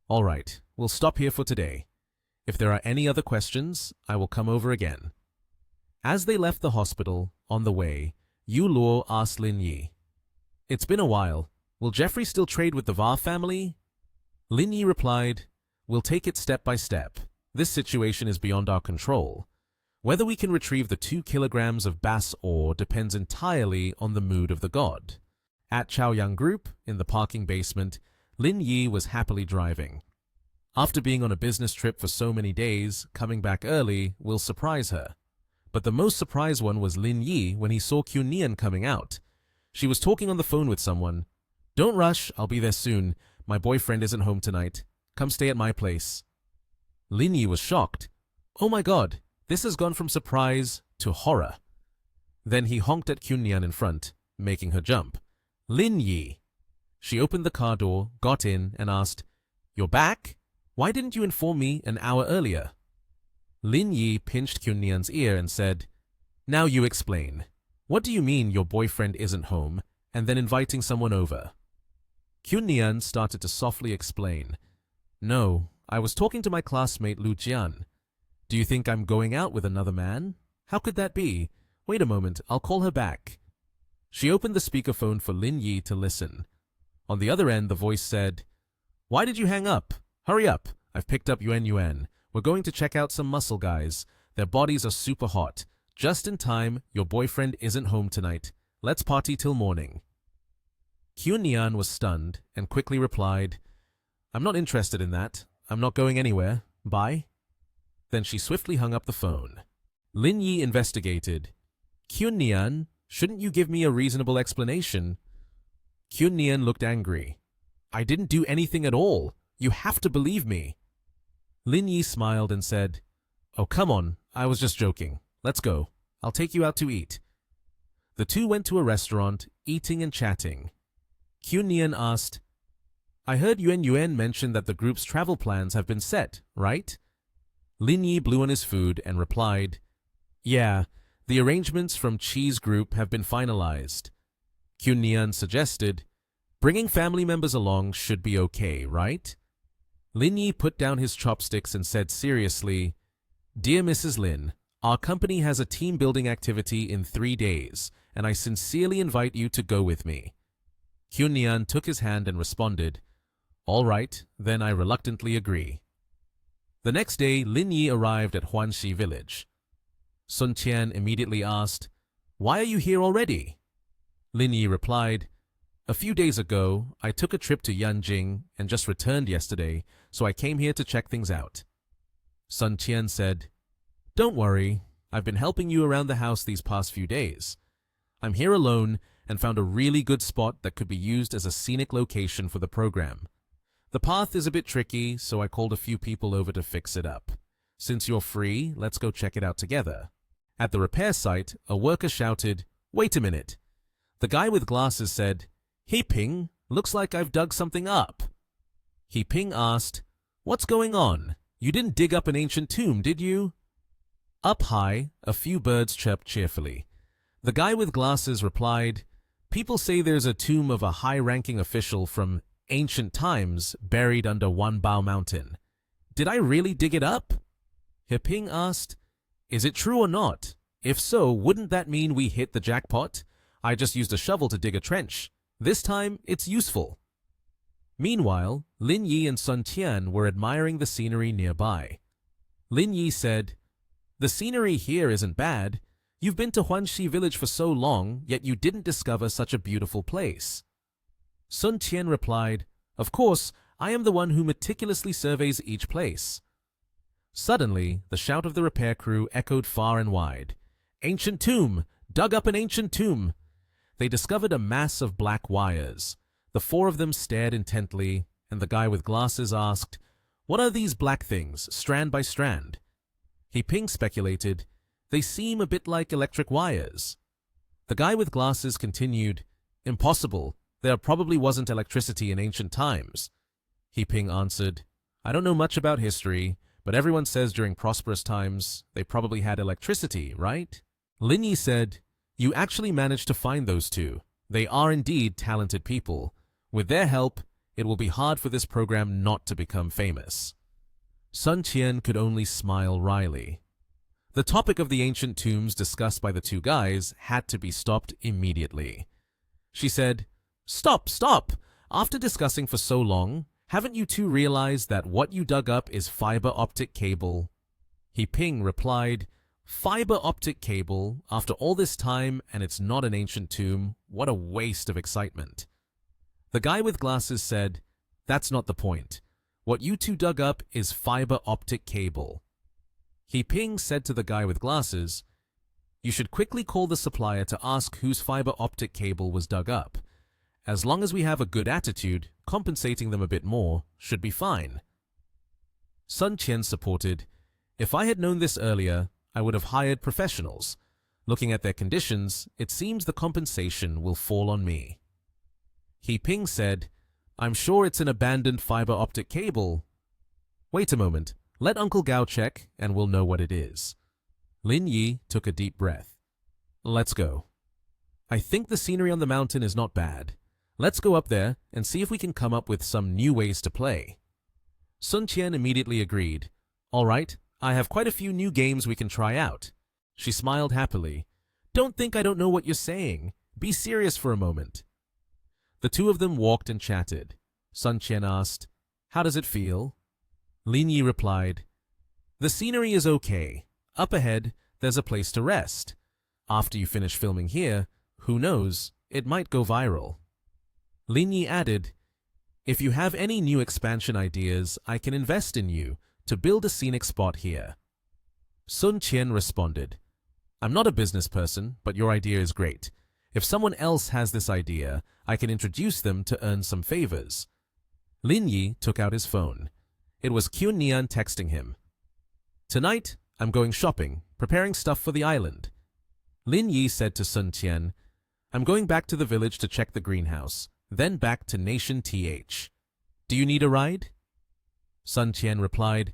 All right, we'll stop here for today. If there are any other questions, I will come over again. As they left the hospital, on the way, Yu Luo asked Lin Yi, It's been a while. Will Jeffrey still trade with the Va family? Lin Yi replied, We'll take it step by step. This situation is beyond our control. Whether we can retrieve the 2 kilograms of bass ore depends entirely on the mood of the god. At Chaoyang Group, in the parking basement, Lin Yi was happily driving. After being on a business trip for so many days, coming back early will surprise her. But the most surprised one was Lin Yi when he saw Qunian coming out. She was talking on the phone with someone. Don't rush, I'll be there soon. My boyfriend isn't home tonight. Come stay at my place. Lin Yi was shocked. Oh my god, this has gone from surprise to horror. Then he honked at Qunian in front, making her jump. Lin Yi. She opened the car door, got in, and asked, You're back? Why didn't you inform me an hour earlier? Lin Yi pinched Qunian's ear and said, Now you explain. What do you mean your boyfriend isn't home, and then inviting someone over? Qunian started to softly explain. No, I was talking to my classmate Lu Jian. Do you think I'm going out with another man? How could that be? Wait a moment, I'll call her back. She opened the speakerphone for Lin Yi to listen. On the other end, the voice said, Why did you hang up? Hurry up, I've picked up Yuan. We're going to check out some muscle guys. Their bodies are super hot. Just in time, your boyfriend isn't home tonight. Let's party till morning. Qunian was stunned and quickly replied, I'm not interested in that. I'm not going anywhere. Bye. Then she swiftly hung up the phone. Lin Yi investigated. Qunian, shouldn't you give me a reasonable explanation? Qunian looked angry. I didn't do anything at all. You have to believe me. Lin Yi smiled and said, Oh, come on. I was just joking. Let's go. I'll take you out to eat. The two went to a restaurant, eating and chatting. Qunian asked, I heard Yuan mention that the group's travel plans have been set, right? Lin Yi blew on his food and replied, Yeah, the arrangements from Qi's group have been finalized. Qunian suggested, Bringing family members along should be okay, right? Lin Yi put down his chopsticks and said seriously, Dear Mrs. Lin, our company has a team-building activity in 3 days, and I sincerely invite you to go with me. Qunian took his hand and responded, All right, then I reluctantly agree. The next day, Lin Yi arrived at Huanxi village. Sun Qian immediately asked, Why are you here already? Lin Yi replied, A few days ago, I took a trip to Yanjing and just returned yesterday, so I came here to check things out. Sun Qian said, Don't worry, I've been helping you around the house these past few days. I'm here alone and found a really good spot that could be used as a scenic location for the program. The path is a bit tricky, so I called a few people over to fix it up. Since you're free, let's go check it out together. At the repair site, a worker shouted, Wait a minute. The guy with glasses said, Hey Ping, looks like I've dug something up. He Ping asked, What's going on? You didn't dig up an ancient tomb, did you? Up high, a few birds chirped cheerfully. The guy with glasses replied, People say there's a tomb of a high-ranking official from ancient times buried under Wanbao Mountain. Did I really dig it up? He Ping asked, Is it true or not? If so, wouldn't that mean we hit the jackpot? I just used a shovel to dig a trench. This time, it's useful. Meanwhile, Lin Yi and Sun Qian were admiring the scenery nearby. Lin Yi said, The scenery here isn't bad. You've been to Huanxi village for so long, yet you didn't discover such a beautiful place. Sun Qian replied, Of course, I am the one who meticulously surveys each place. Suddenly, the shout of the repair crew echoed far and wide. Ancient tomb! Dug up an ancient tomb! They discovered a mass of black wires. The four of them stared intently, and the guy with glasses asked, What are these black things, strand by strand? He Ping speculated, They seem a bit like electric wires. The guy with glasses continued, Impossible. There probably wasn't electricity in ancient times. He Ping answered, I don't know much about history, but everyone says during prosperous times they probably had electricity, right? Lin Yi said, You actually managed to find those two. They are indeed talented people. With their help, it will be hard for this program not to become famous. Sun Qian could only smile wryly. The topic of the ancient tombs discussed by the two guys had to be stopped immediately. She said, Stop, stop! After discussing for so long, haven't you two realized that what you dug up is fiber optic cable? He Ping replied, Fiber optic cable, after all this time, and it's not an ancient tomb, what a waste of excitement. The guy with glasses said, That's not the point. What you two dug up is fiber optic cable. He Ping said to the guy with glasses, You should quickly call the supplier to ask whose fiber optic cable was dug up. As long as we have a good attitude, compensating them a bit more should be fine. Sun Qian supported, If I had known this earlier, I would have hired professionals. Looking at their conditions, it seems the compensation will fall on me. He Ping said, I'm sure it's an abandoned fiber optic cable. Wait a moment, let Uncle Gao check and we'll know what it is. Lin Yi took a deep breath. Let's go. I think the scenery on the mountain is not bad. Let's go up there and see if we can come up with some new ways to play. Sun Qian immediately agreed. All right, I have quite a few new games we can try out. She smiled happily. Don't think I don't know what you're saying. Be serious for a moment. The two of them walked and chatted. Sun Qian asked, How does it feel? Lin Yi replied, The scenery is okay. Up ahead, there's a place to rest. After you finish filming here, who knows, it might go viral. Lin Yi added, If you have any new expansion ideas, I can invest in you to build a scenic spot here. Sun Qian responded, I'm not a business person, but your idea is great. If someone else has this idea, I can introduce them to earn some favors. Lin Yi took out his phone. It was Kyun Nian texting him. Tonight, I'm going shopping, preparing stuff for the island. Lin Yi said to Sun Qian, I'm going back to the village to check the greenhouse, then back to Nation TH. Do you need a ride? Sun Qian replied,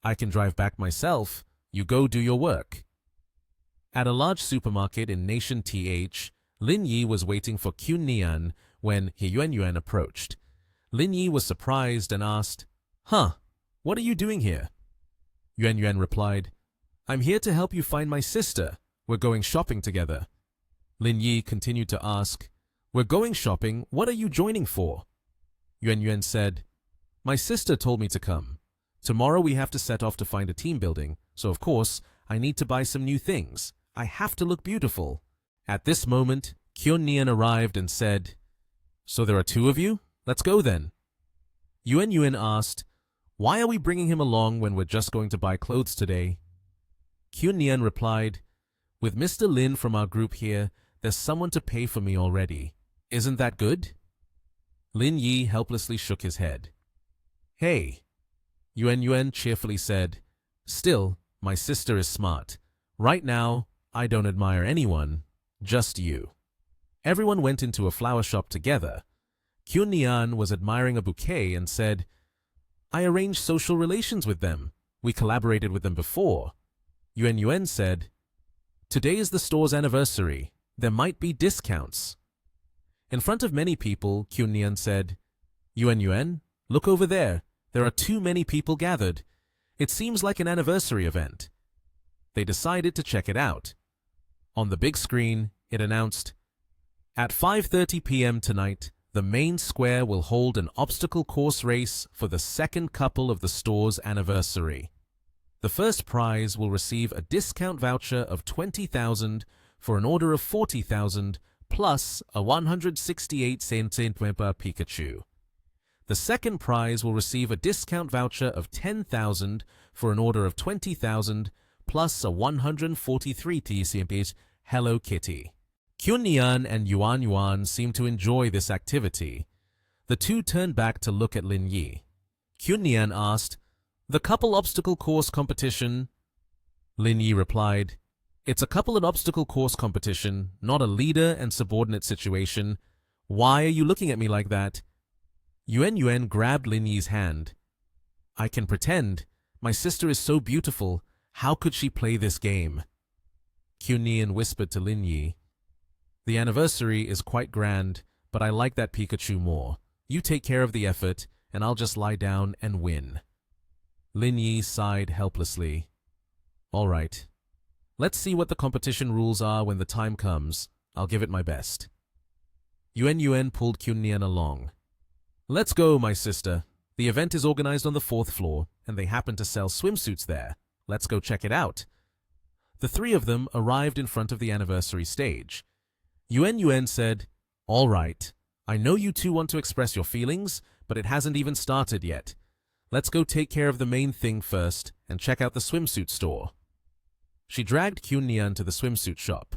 I can drive back myself. You go do your work. At a large supermarket in Nation TH, Lin Yi was waiting for Kyun Nian when He Yuan approached. Lin Yi was surprised and asked, Huh, what are you doing here? Yuan replied, I'm here to help you find my sister. We're going shopping together. Lin Yi continued to ask, We're going shopping, what are you joining for? Yuan said, My sister told me to come. Tomorrow we have to set off to find a team building, so of course, I need to buy some new things. I have to look beautiful. At this moment, Kyun Nian arrived and said, So there are two of you? Let's go then. Yuan asked, Why are we bringing him along when we're just going to buy clothes today? Kyun Nian replied, With Mr. Lin from our group here, there's someone to pay for me already. Isn't that good? Lin Yi helplessly shook his head. Hey, Yuan cheerfully said, Still, my sister is smart. Right now, I don't admire anyone, just you. Everyone went into a flower shop together. Kyun Nian was admiring a bouquet and said, I arranged social relations with them. We collaborated with them before. Yuan said, Today is the store's anniversary. There might be discounts. In front of many people, Kyun Nian said, Yuan, look over there. There are too many people gathered. It seems like an anniversary event. They decided to check it out. On the big screen, it announced, At 5:30 p.m. tonight, the main square will hold an obstacle course race for the second couple of the store's anniversary. The first prize will receive a discount voucher of 20,000 for an order of 40,000 plus a 168 cm Pikachu. The second prize will receive a discount voucher of 10,000 for an order of 20,000 plus a 143 cm Hello Kitty. Kyunnian and Yuan Yuan seemed to enjoy this activity. The two turned back to look at Lin Yi. Kyunnian asked, "The couple obstacle course competition?" Lin Yi replied, "It's a couple and obstacle course competition, not a leader and subordinate situation. Why are you looking at me like that?" Yuan Yuan grabbed Lin Yi's hand. "I can pretend. My sister is so beautiful. How could she play this game?" Kyunnian whispered to Lin Yi, "The anniversary is quite grand, but I like that Pikachu more. You take care of the effort, and I'll just lie down and win." Lin Yi sighed helplessly. "All right. Let's see what the competition rules are when the time comes. I'll give it my best." Yuan Yuan pulled Kyunnian along. "Let's go, my sister. The event is organized on the 4th floor, and they happen to sell swimsuits there. Let's go check it out." The three of them arrived in front of the anniversary stage. Yuan Yuan said, "All right. I know you two want to express your feelings, but it hasn't even started yet. Let's go take care of the main thing first and check out the swimsuit store." She dragged Kyunnian to the swimsuit shop.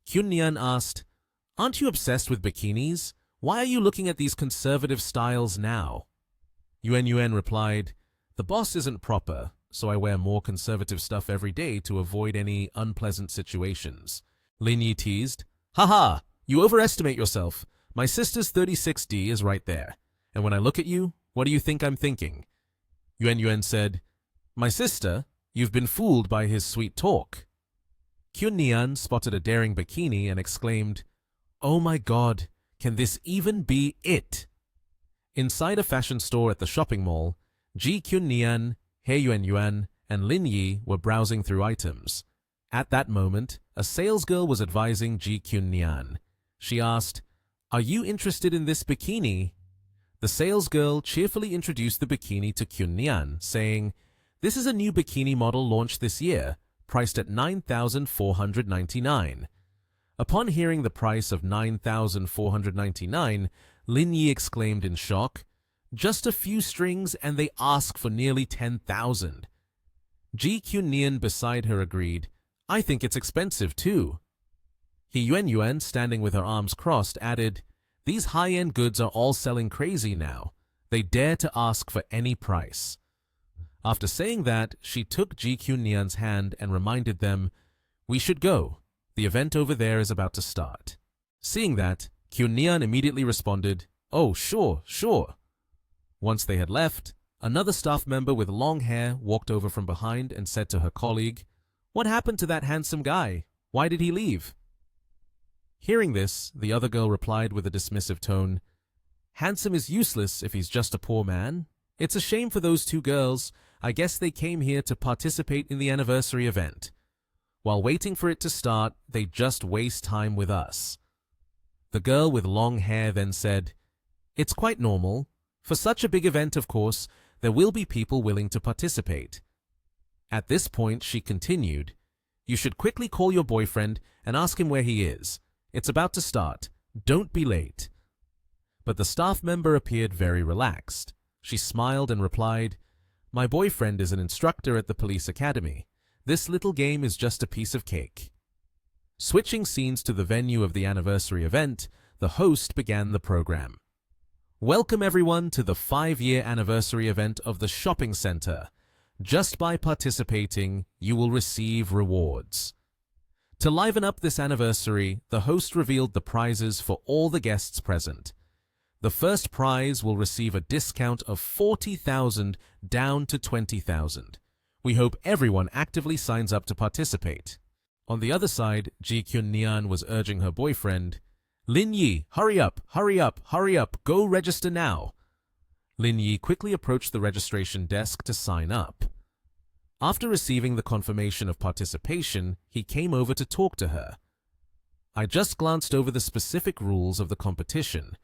Kyunnian asked, "Aren't you obsessed with bikinis? Why are you looking at these conservative styles now?" Yuan Yuan replied, "The boss isn't proper, so I wear more conservative stuff every day to avoid any unpleasant situations." Lin Yi teased, "Haha, you overestimate yourself. My sister's 36D is right there. And when I look at you, what do you think I'm thinking?" Yuan Yuan said, "My sister? You've been fooled by his sweet talk." Kyunnian spotted a daring bikini and exclaimed, "Oh my god, can this even be it?" Inside a fashion store at the shopping mall, Ji Kyunnian, He Yuan Yuan, and Lin Yi were browsing through items. At that moment, a salesgirl was advising Ji Kyunnian. She asked, "Are you interested in this bikini?" The salesgirl cheerfully introduced the bikini to Kyunnian, saying, "This is a new bikini model launched this year, priced at 9,499. Upon hearing the price of 9,499, Lin Yi exclaimed in shock, "Just a few strings and they ask for nearly 10,000. Ji Kyunnian beside her agreed, "I think it's expensive too." He Yuan Yuan, standing with her arms crossed, added, "These high-end goods are all selling crazy now. They dare to ask for any price." After saying that, she took Ji Kyunnian's hand and reminded them, "We should go. The event over there is about to start." Seeing that, Kyunnian immediately responded, "Oh, sure, sure." Once they had left, another staff member with long hair walked over from behind and said to her colleague, "What happened to that handsome guy? Why did he leave?" Hearing this, the other girl replied with a dismissive tone, "Handsome is useless if he's just a poor man. It's a shame for those two girls. I guess they came here to participate in the anniversary event. While waiting for it to start, they just waste time with us." The girl with long hair then said, "It's quite normal. For such a big event, of course, there will be people willing to participate." At this point, she continued, "You should quickly call your boyfriend and ask him where he is. It's about to start. Don't be late." But the staff member appeared very relaxed. She smiled and replied, "My boyfriend is an instructor at the police academy. This little game is just a piece of cake." Switching scenes to the venue of the anniversary event, the host began the program. "Welcome everyone to the 5-year anniversary event of the shopping center. Just by participating, you will receive rewards." To liven up this anniversary, the host revealed the prizes for all the guests present. The first prize will receive a discount of 40,000 down to 20,000. We hope everyone actively signs up to participate. On the other side, Ji Kyunnian was urging her boyfriend, "Lin Yi, hurry up, hurry up, hurry up, go register now." Lin Yi quickly approached the registration desk to sign up. After receiving the confirmation of participation, he came over to talk to her. "I just glanced over the specific rules of the competition.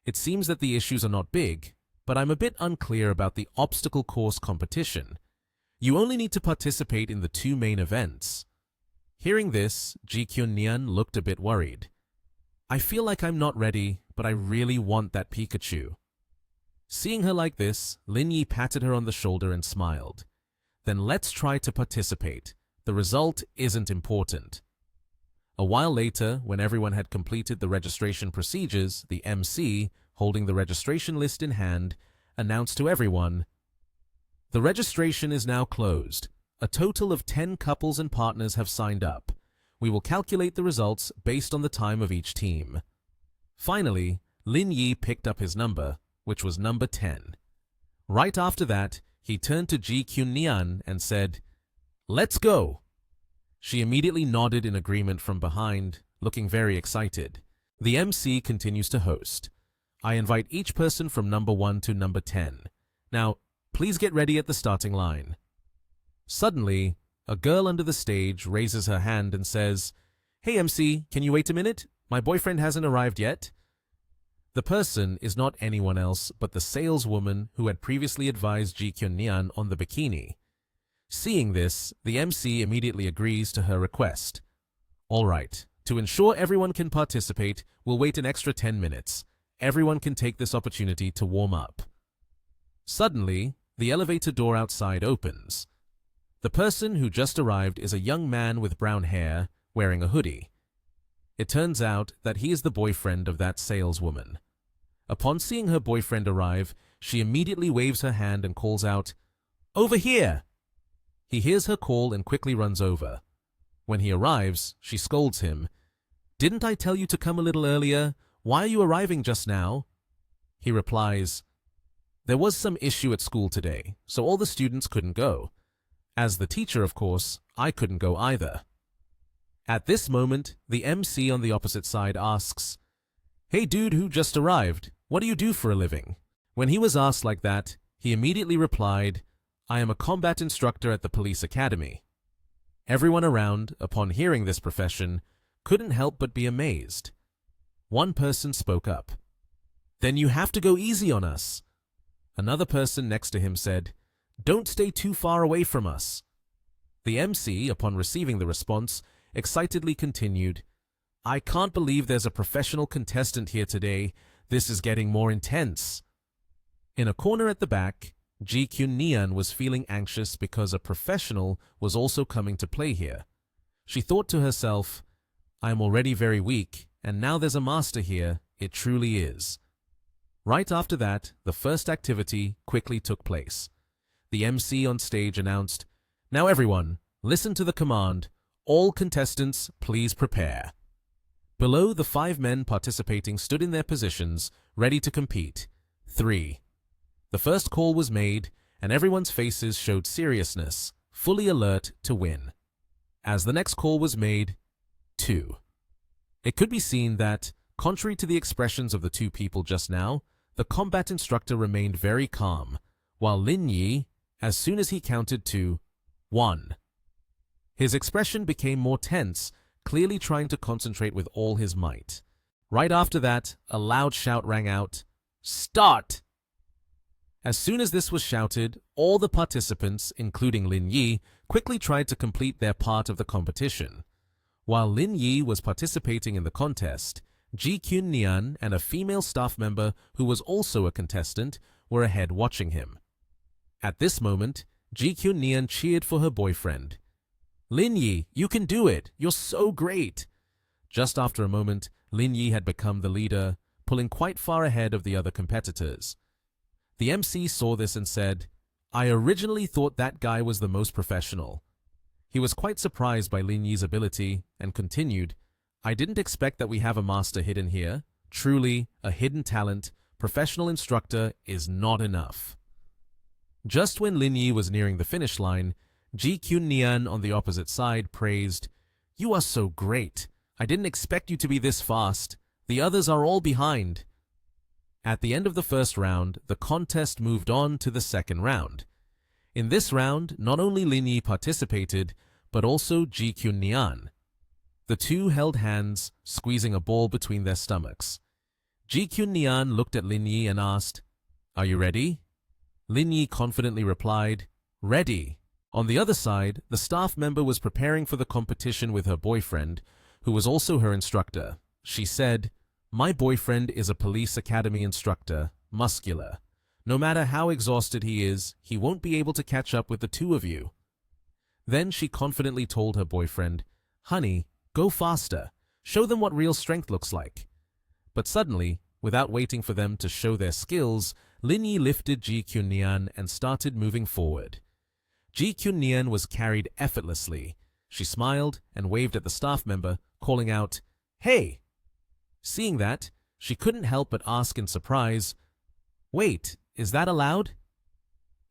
It seems that the issues are not big, but I'm a bit unclear about the obstacle course competition. You only need to participate in the 2 main events. Hearing this, Ji Kyun-nian looked a bit worried. I feel like I'm not ready, but I really want that Pikachu. Seeing her like this, Lin Yi patted her on the shoulder and smiled. Then let's try to participate. The result isn't important. A while later, when everyone had completed the registration procedures, the MC, holding the registration list in hand, announced to everyone, "The registration is now closed. A total of 10 couples and partners have signed up. We will calculate the results based on the time of each team." Finally, Lin Yi picked up his number, which was number 10. Right after that, he turned to Ji Kyun-nian and said, "Let's go." She immediately nodded in agreement from behind, looking very excited. The MC continues to host. I invite each person from number 1 to number 10. Now, please get ready at the starting line. Suddenly, a girl under the stage raises her hand and says, "Hey MC, can you wait a minute? My boyfriend hasn't arrived yet." The person is not anyone else but the saleswoman who had previously advised Ji Kyun-nian on the bikini. Seeing this, the MC immediately agrees to her request. All right, to ensure everyone can participate, we'll wait an extra 10 minutes. Everyone can take this opportunity to warm up. Suddenly, the elevator door outside opens. The person who just arrived is a young man with brown hair, wearing a hoodie. It turns out that he is the boyfriend of that saleswoman. Upon seeing her boyfriend arrive, she immediately waves her hand and calls out, "Over here!" He hears her call and quickly runs over. When he arrives, she scolds him. "Didn't I tell you to come a little earlier? Why are you arriving just now?" He replies, "There was some issue at school today, so all the students couldn't go. As the teacher, of course, I couldn't go either." At this moment, the MC on the opposite side asks, "Hey dude who just arrived, what do you do for a living?" When he was asked like that, he immediately replied, "I am a combat instructor at the police academy." Everyone around, upon hearing this profession, couldn't help but be amazed. One person spoke up. "Then you have to go easy on us." Another person next to him said, "Don't stay too far away from us." The MC, upon receiving the response, excitedly continued, "I can't believe there's a professional contestant here today. This is getting more intense." In a corner at the back, Ji Kyun-nian was feeling anxious because a professional was also coming to play here. She thought to herself, "I am already very weak, and now there's a master here. It truly is." Right after that, the first activity quickly took place. The MC on stage announced, "Now everyone, listen to the command. All contestants, please prepare." Below, the 5 men participating stood in their positions, ready to compete. 3. The first call was made, and everyone's faces showed seriousness, fully alert to win. As the next call was made, 2. It could be seen that, contrary to the expressions of the 2 people just now, the combat instructor remained very calm, while Lin Yi, as soon as he counted to 1, his expression became more tense, clearly trying to concentrate with all his might. Right after that, a loud shout rang out, "Start!" As soon as this was shouted, all the participants, including Lin Yi, quickly tried to complete their part of the competition. While Lin Yi was participating in the contest, Ji Kyun-nian and a female staff member who was also a contestant were ahead watching him. At this moment, Ji Kyun-nian cheered for her boyfriend. "Lin Yi, you can do it! You're so great!" Just after a moment, Lin Yi had become the leader, pulling quite far ahead of the other competitors. The MC saw this and said, "I originally thought that guy was the most professional." He was quite surprised by Lin Yi's ability and continued, "I didn't expect that we have a master hidden here. Truly, a hidden talent, professional instructor is not enough." Just when Lin Yi was nearing the finish line, Ji Kyun-nian on the opposite side praised, "You are so great. I didn't expect you to be this fast. The others are all behind." At the end of the first round, the contest moved on to the second round. In this round, not only Lin Yi participated, but also Ji Kyun-nian. The 2 held hands, squeezing a ball between their stomachs. Ji Kyun-nian looked at Lin Yi and asked, "Are you ready?" Lin Yi confidently replied, "Ready." On the other side, the staff member was preparing for the competition with her boyfriend, who was also her instructor. She said, "My boyfriend is a police academy instructor, muscular. No matter how exhausted he is, he won't be able to catch up with the two of you." Then she confidently told her boyfriend, "Honey, go faster. Show them what real strength looks like." But suddenly, without waiting for them to show their skills, Lin Yi lifted Ji Kyun-nian and started moving forward. Ji Kyun-nian was carried effortlessly. She smiled and waved at the staff member, calling out, "Hey!" Seeing that, she couldn't help but ask in surprise, "Wait, is that allowed?"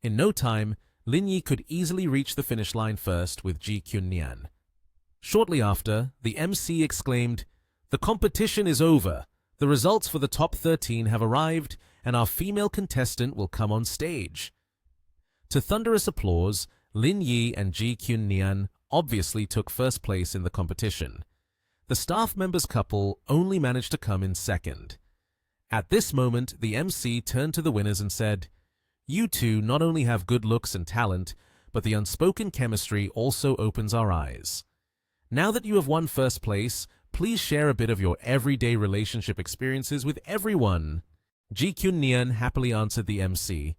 In no time, Lin Yi could easily reach the finish line first with Ji Kyun-nian. Shortly after, the MC exclaimed, "The competition is over. The results for the top 13 have arrived, and our female contestant will come on stage." To thunderous applause, Lin Yi and Ji Kyun-nian obviously took first place in the competition. The staff members' couple only managed to come in second. At this moment, the MC turned to the winners and said, "You two not only have good looks and talent, but the unspoken chemistry also opens our eyes. Now that you have won first place, please share a bit of your everyday relationship experiences with everyone." Ji Kyun-nian happily answered the MC,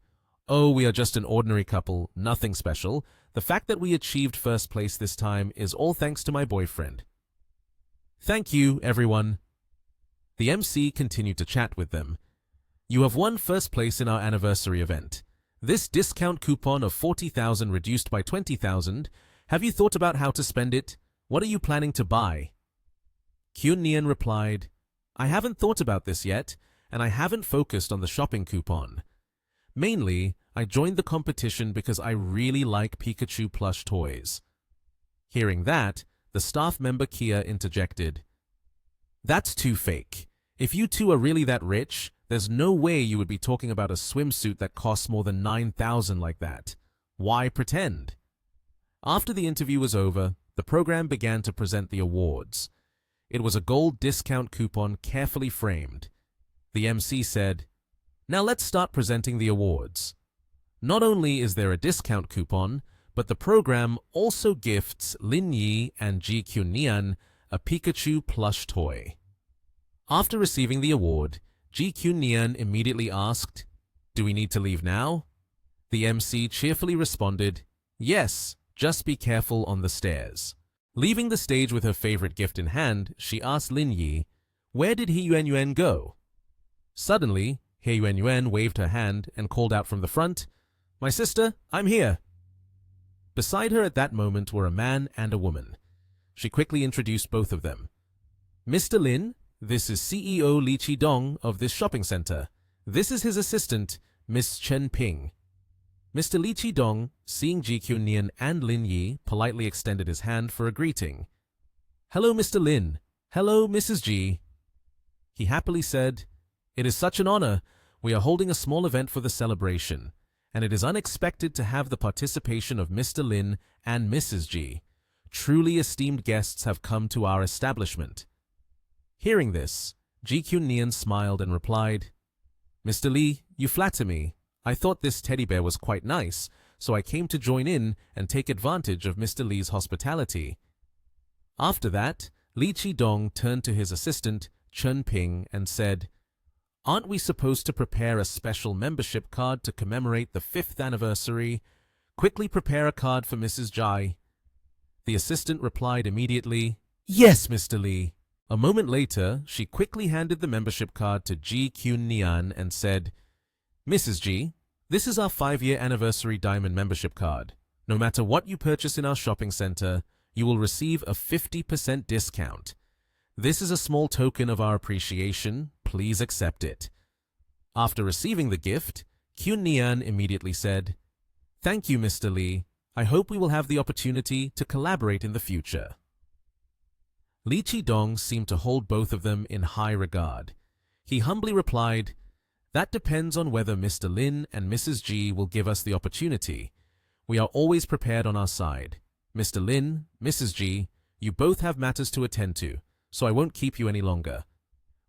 "Oh, we are just an ordinary couple, nothing special. The fact that we achieved first place this time is all thanks to my boyfriend." "Thank you, everyone." The MC continued to chat with them. "You have won first place in our anniversary event. This discount coupon of 40,000 reduced by 20,000. Have you thought about how to spend it? What are you planning to buy?" Kyun-nian replied, "I haven't thought about this yet, and I haven't focused on the shopping coupon. Mainly, I joined the competition because I really like Pikachu plush toys." Hearing that, the staff member Kia interjected, "That's too fake. If you two are really that rich, there's no way you would be talking about a swimsuit that costs more than 9,000 like that. Why pretend?" After the interview was over, the program began to present the awards. It was a gold discount coupon carefully framed. The MC said, "Now let's start presenting the awards. Not only is there a discount coupon, but the program also gifts Lin Yi and Ji Kyun-nian a Pikachu plush toy." After receiving the award, Ji Kyun-nian immediately asked, "Do we need to leave now?" The MC cheerfully responded, "Yes, just be careful on the stairs." Leaving the stage with her favorite gift in hand, she asked Lin Yi, "Where did He Yuan go?" Suddenly, He Yuan waved her hand and called out from the front, "My sister, I'm here." Beside her at that moment were a man and a woman. She quickly introduced both of them. "Mr. Lin, this is CEO Li Qidong of this shopping center. This is his assistant, Miss Chen Ping." Mr. Li Qidong, seeing Ji Kyun-nian and Lin Yi, politely extended his hand for a greeting. "Hello, Mr. Lin. Hello, Mrs. Ji." He happily said, "It is such an honor. We are holding a small event for the celebration, and it is unexpected to have the participation of Mr. Lin and Mrs. Ji. Truly esteemed guests have come to our establishment." Hearing this, Ji Kyun-nian smiled and replied, "Mr. Li, you flatter me. I thought this teddy bear was quite nice, so I came to join in and take advantage of Mr. Li's hospitality." After that, Li Qidong turned to his assistant, Chen Ping, and said, "Aren't we supposed to prepare a special membership card to commemorate the 5th anniversary? Quickly prepare a card for Mrs. Jai." The assistant replied immediately, "Yes, Mr. Li." A moment later, she quickly handed the membership card to Ji Kyun-nian and said, "Mrs. Ji, this is our 5-year anniversary diamond membership card. No matter what you purchase in our shopping center, you will receive a 50% discount. This is a small token of our appreciation. Please accept it." After receiving the gift, Kyun-nian immediately said, "Thank you, Mr. Li. I hope we will have the opportunity to collaborate in the future." Li Qidong seemed to hold both of them in high regard. He humbly replied, "That depends on whether Mr. Lin and Mrs. Ji will give us the opportunity. We are always prepared on our side. Mr. Lin, Mrs. Ji, you both have matters to attend to, so I won't keep you any longer.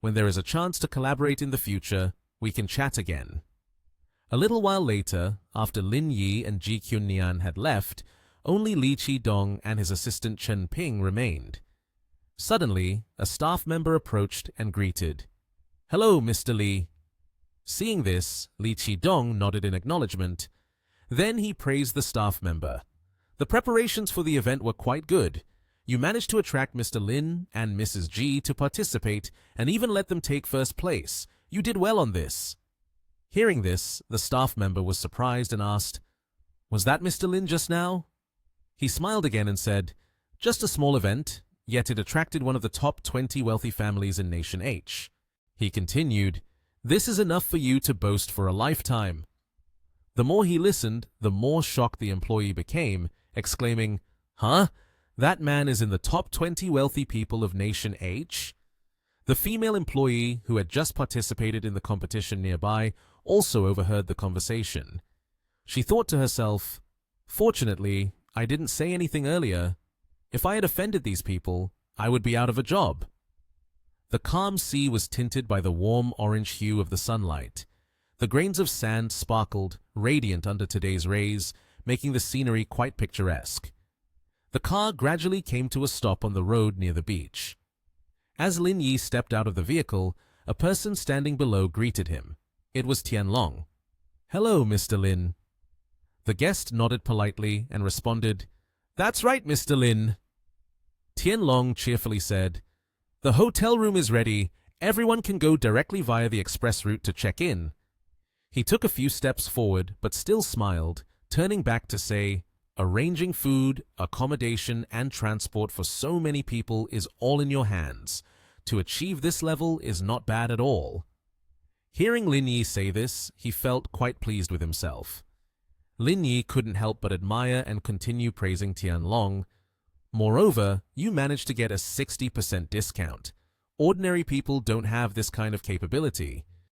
When there is a chance to collaborate in the future, we can chat again." A little while later, after Lin Yi and Ji Kyun-nian had left, Only Li Qidong and his assistant Chen Ping remained. Suddenly, a staff member approached and greeted. "Hello, Mr. Li." Seeing this, Li Qidong nodded in acknowledgement. Then he praised the staff member. "The preparations for the event were quite good. You managed to attract Mr. Lin and Mrs. G to participate and even let them take first place. You did well on this." Hearing this, the staff member was surprised and asked, "Was that Mr. Lin just now?" He smiled again and said, "Just a small event, yet it attracted one of the top 20 wealthy families in Nation H." He continued, "This is enough for you to boast for a lifetime." The more he listened, the more shocked the employee became, exclaiming, "Huh? That man is in the top 20 wealthy people of Nation H?" The female employee, who had just participated in the competition nearby, also overheard the conversation. She thought to herself, "Fortunately, I didn't say anything earlier. If I had offended these people, I would be out of a job." The calm sea was tinted by the warm orange hue of the sunlight. The grains of sand sparkled, radiant under today's rays, making the scenery quite picturesque. The car gradually came to a stop on the road near the beach. As Lin Yi stepped out of the vehicle, a person standing below greeted him. It was Tianlong. "Hello, Mr. Lin." The guest nodded politely and responded, "That's right, Mr. Lin." Tianlong cheerfully said, "The hotel room is ready. Everyone can go directly via the express route to check in." He took a few steps forward, but still smiled, turning back to say, "Arranging food, accommodation, and transport for so many people is all in your hands. To achieve this level is not bad at all." Hearing Lin Yi say this, he felt quite pleased with himself. Lin Yi couldn't help but admire and continue praising Tianlong. "Moreover, you managed to get a 60% discount. Ordinary people don't have this kind of capability.